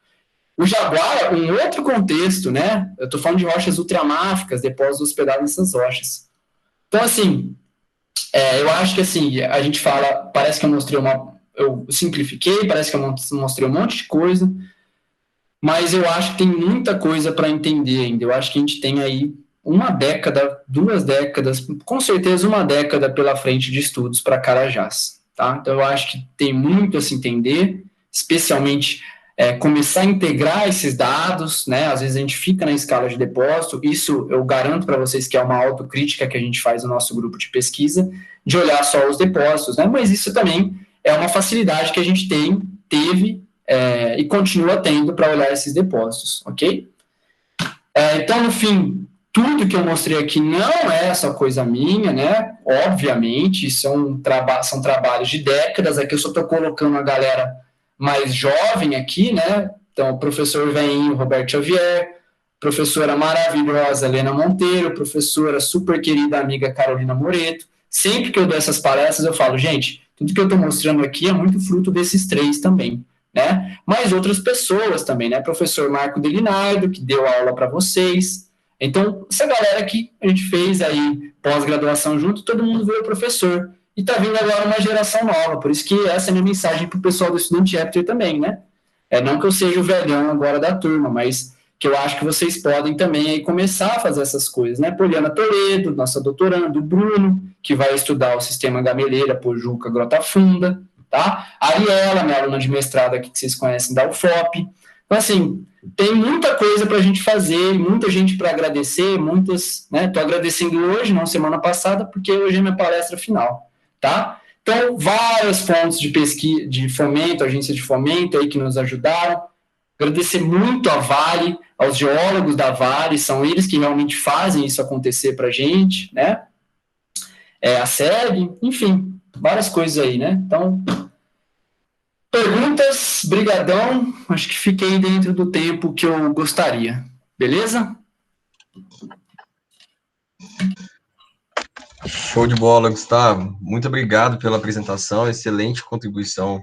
O Jaguar, um outro contexto, né? Eu estou falando de rochas ultramáficas, depósitos hospedados nessas rochas. Então, assim, eu acho que, assim, a gente fala, parece que eu simplifiquei, parece que eu mostrei um monte de coisa, mas eu acho que tem muita coisa para entender ainda. Eu acho que a gente tem aí 1 década, 2 décadas, com certeza 1 década pela frente de estudos para Carajás, tá? Então, eu acho que tem muito a se entender, especialmente começar a integrar esses dados, né? Às vezes a gente fica na escala de depósito, isso eu garanto para vocês que é uma autocrítica que a gente faz no nosso grupo de pesquisa, de olhar só os depósitos, né? Mas isso também é uma facilidade que a gente teve e continua tendo para olhar esses depósitos, ok? Então, no fim, tudo que eu mostrei aqui não é só coisa minha, né? Obviamente, são trabalhos de décadas, aqui eu só estou colocando a galera mais jovem aqui, né? Então, o professor veinho Roberto Xavier, professora maravilhosa Helena Monteiro, professora super querida amiga Carolina Moreto. Sempre que eu dou essas palestras, eu falo, gente, tudo que eu estou mostrando aqui é muito fruto desses 3 também, né? Mas outras pessoas também, né? Professor Marco Delinardo, que deu aula para vocês. Então, essa galera que a gente fez aí pós-graduação junto, todo mundo veio professor. E está vindo agora uma geração nova, por isso que essa é a minha mensagem para o pessoal do Student Chapter também, né? Não que eu seja o velhão agora da turma, mas que eu acho que vocês podem também aí começar a fazer essas coisas, né? Poliana Toledo, nossa doutoranda, o Bruno, que vai estudar o sistema Gameleira, Pojuca, Grota Funda, tá? A Ariela, minha aluna de mestrado aqui que vocês conhecem da UFOP. Então, assim, tem muita coisa para a gente fazer, muita gente para agradecer, muitas, né? Estou agradecendo hoje, não semana passada, porque hoje é minha palestra final, tá? Então, várias fontes de pesquisa, de fomento, agência de fomento aí que nos ajudaram. Agradecer muito a Vale, aos geólogos da Vale, são eles que realmente fazem isso acontecer para a gente, né? A SEG, enfim, várias coisas aí, né? Então, perguntas, brigadão, acho que fiquei dentro do tempo que eu gostaria, beleza? Show de bola, Gustavo. Muito obrigado pela apresentação, excelente contribuição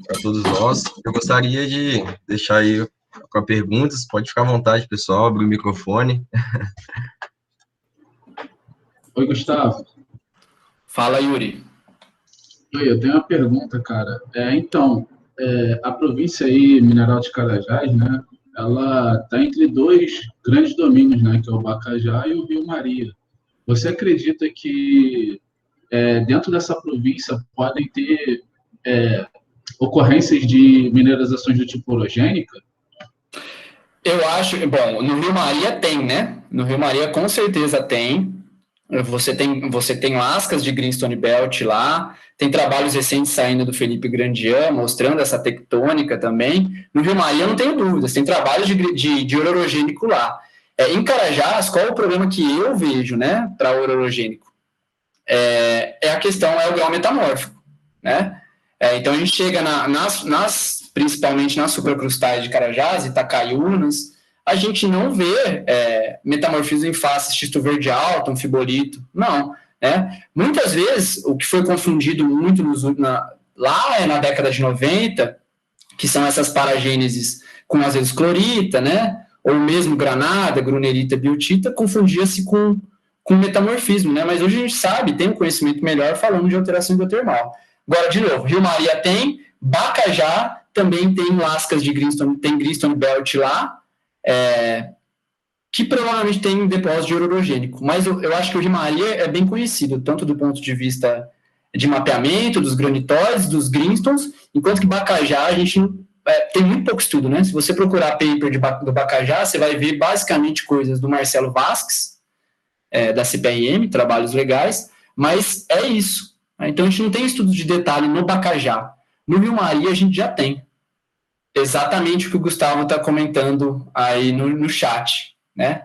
para todos nós. Eu gostaria de deixar aí com perguntas, pode ficar à vontade, pessoal, abrir o microfone. Oi, Gustavo. Fala, Yuri. Oi, eu tenho uma pergunta, cara. Então, a província aí, Mineral de Carajás, né, ela está entre dois grandes domínios, né, que é o Bacajá e o Rio Maria. Você acredita que dentro dessa província podem ter ocorrências de mineralizações do tipo orogênica? Eu acho, bom, no Rio Maria tem, né? No Rio Maria com certeza tem. Você tem lascas de Greenstone Belt lá, tem trabalhos recentes saindo do Felipe Grandian, mostrando essa tectônica também. No Rio Maria não tenho dúvidas, tem trabalhos de orogênico lá. Em Carajás, qual é o problema que eu vejo, né, para orogênico? A questão é o grau metamórfico, né? Então a gente chega principalmente nas supracrustais de Carajás, Itacaiunas, a gente não vê metamorfismo em face xisto verde alto, um fibolito, não. Né? Muitas vezes, o que foi confundido muito lá na década de 90, que são essas paragêneses com, às vezes, clorita, né? Ou mesmo granada, grunerita, biotita, confundia-se com metamorfismo, né? Mas hoje a gente sabe, tem um conhecimento melhor falando de alteração hidrotermal. Agora, de novo, Rio Maria tem, Bacajá também tem lascas de Greenstone, tem Greenstone Belt lá, que provavelmente tem depósito de orogênico. Mas eu acho que o Rio Maria é bem conhecido, tanto do ponto de vista de mapeamento, dos granitóides, dos greenstones, enquanto que Bacajá a gente tem muito pouco estudo, né? Se você procurar paper do Bacajá, você vai ver basicamente coisas do Marcelo Vasques, da CPRM, trabalhos legais, mas é isso. Então a gente não tem estudo de detalhe no Bacajá. No Rio Maria a gente já tem. Exatamente o que o Gustavo está comentando aí no chat, né?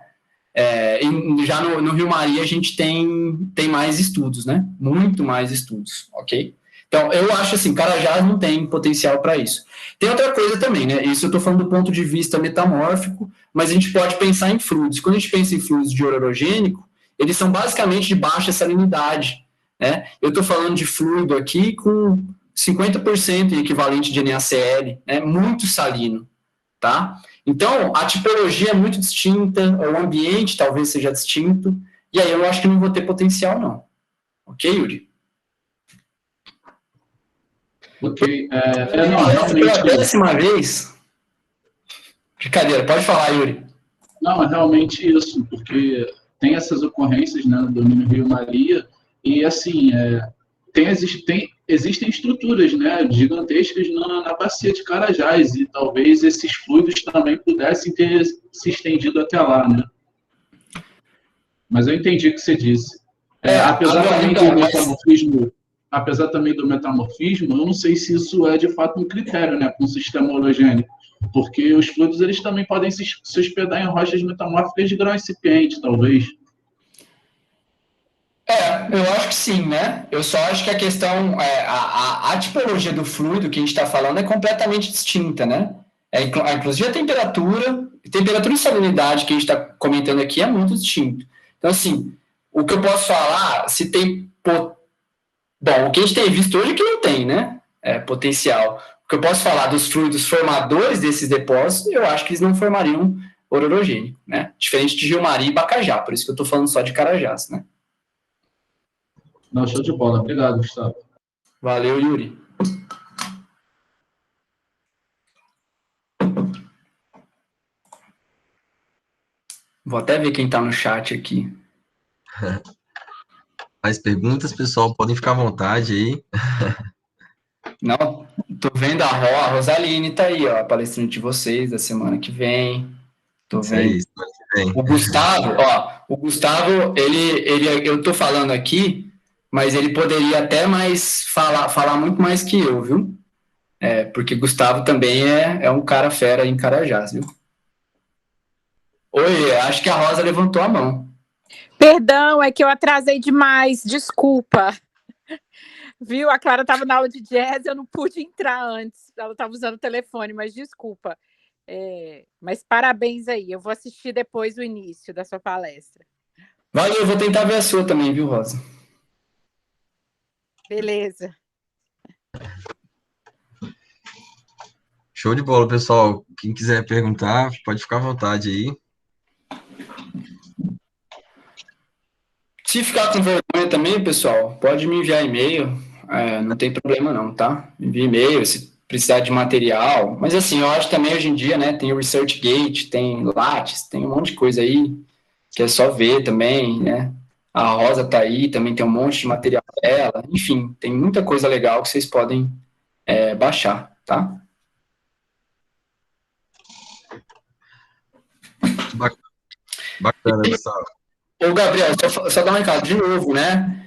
Já no Rio Maria a gente tem mais estudos, né? Muito mais estudos, ok? Então, eu acho assim, Carajás não tem potencial para isso. Tem outra coisa também, né? Isso eu estou falando do ponto de vista metamórfico, mas a gente pode pensar em fluidos. Quando a gente pensa em fluidos de orogênico, eles são basicamente de baixa salinidade, né? Eu estou falando de fluido aqui com 50% em equivalente de NaCl, né? Muito salino, tá? Então, a tipologia é muito distinta, o ambiente talvez seja distinto, e aí eu acho que não vou ter potencial, não. Ok, Yuri? Ok. Não, realmente... Pela 10ª vez... Brincadeira, pode falar, Yuri. Não, é realmente isso, porque tem essas ocorrências, né, no domínio Rio Maria, e assim, existem estruturas, né, gigantescas na bacia de Carajás, e talvez esses fluidos também pudessem ter se estendido até lá, né? Mas eu entendi o que você disse. Apesar também do metamorfismo, eu não sei se isso é de fato um critério, né, para um sistema orogênico, porque os fluidos eles também podem se hospedar em rochas metamórficas de grau incipiente, talvez. Eu acho que sim, né? Eu só acho que a questão, a tipologia do fluido que a gente está falando é completamente distinta, né? Inclusive a temperatura e salinidade que a gente está comentando aqui é muito distinto. Então, assim, o que eu posso falar, se tem... Bom, o que a gente tem visto hoje é que não tem, né? Potencial. O que eu posso falar dos fluidos formadores desses depósitos, eu acho que eles não formariam orogênico, né? Diferente de Rio Maria e Bacajá, por isso que eu estou falando só de Carajás, né? Não, show de bola. Obrigado, Gustavo. Valeu, Yuri. Vou até ver quem está no chat aqui. Mais perguntas, pessoal, podem ficar à vontade aí. Não, tô vendo a Rosaline tá aí, ó, a palestrante de vocês da semana que vem. Tô vendo. Isso aí, O Gustavo, eu tô falando aqui, mas ele poderia até falar muito mais que eu, viu? Porque Gustavo também é um cara fera em Carajás, viu? Oi, acho que a Rosa levantou a mão. Perdão, é que eu atrasei demais, desculpa. Viu? A Clara estava na aula de jazz, eu não pude entrar antes. Ela estava usando o telefone, mas desculpa. Mas parabéns aí, eu vou assistir depois o início da sua palestra. Valeu, eu vou tentar ver a sua também, viu, Rosa? Beleza. Show de bola, pessoal. Quem quiser perguntar, pode ficar à vontade aí. Se ficar com vergonha também, pessoal, pode me enviar e-mail. Não tem problema não, tá? Envie e-mail. precisar de material. Mas, assim, eu acho também hoje em dia, né, tem o ResearchGate, tem Lattes, tem um monte de coisa aí que é só ver também, né? A Rosa tá aí, também tem um monte de material dela. Enfim, tem muita coisa legal que vocês podem baixar, tá? Bacana, Gustavo. Ô, Gabriel, só dar um recado de novo, né?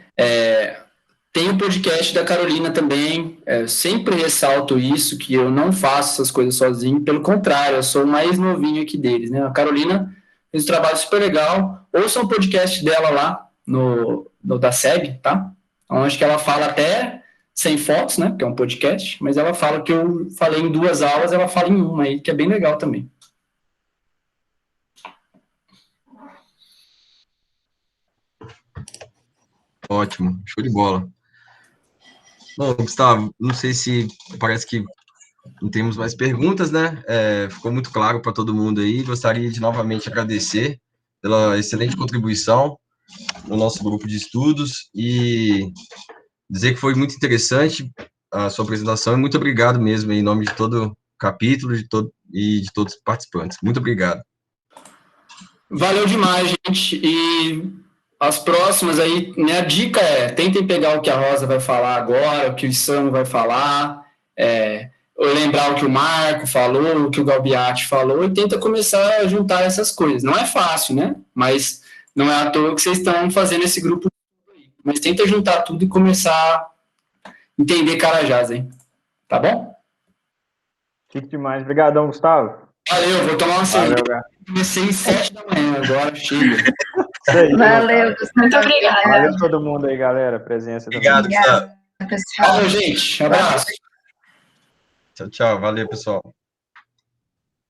Tem o podcast da Carolina também. Sempre ressalto isso, que eu não faço essas coisas sozinho. Pelo contrário, eu sou o mais novinho aqui deles, né? A Carolina fez um trabalho super legal. Ouçam o podcast dela lá no da SEG, tá? Então, acho que ela fala até sem fotos, né? Porque é um podcast. Mas ela fala que eu falei em 2 aulas, ela fala em uma aí, que é bem legal também. Ótimo, show de bola. Bom, Gustavo, não sei se parece que não temos mais perguntas, né? Ficou muito claro para todo mundo aí. Gostaria de novamente agradecer pela excelente contribuição no nosso grupo de estudos e dizer que foi muito interessante a sua apresentação e muito obrigado mesmo em nome de todo o capítulo e de todos os participantes. Muito obrigado. Valeu demais, gente. E as próximas aí, minha dica tentem pegar o que a Rosa vai falar agora, o que o Sam vai falar, ou lembrar o que o Marco falou, o que o Galbiati falou, e tenta começar a juntar essas coisas. Não é fácil, né? Mas não é à toa que vocês estão fazendo esse grupo. Mas tenta juntar tudo e começar a entender Carajás, hein? Tá bom? Chique demais. Obrigadão, Gustavo. Valeu, vou tomar uma cerveja. Comecei às 7 da manhã, agora chega. Isso aí. Valeu, muito obrigada. Valeu todo mundo aí, galera. Presença. Obrigado, Gustavo. Pessoal. Valeu, gente. Abraço. Tchau, tchau. Valeu, pessoal.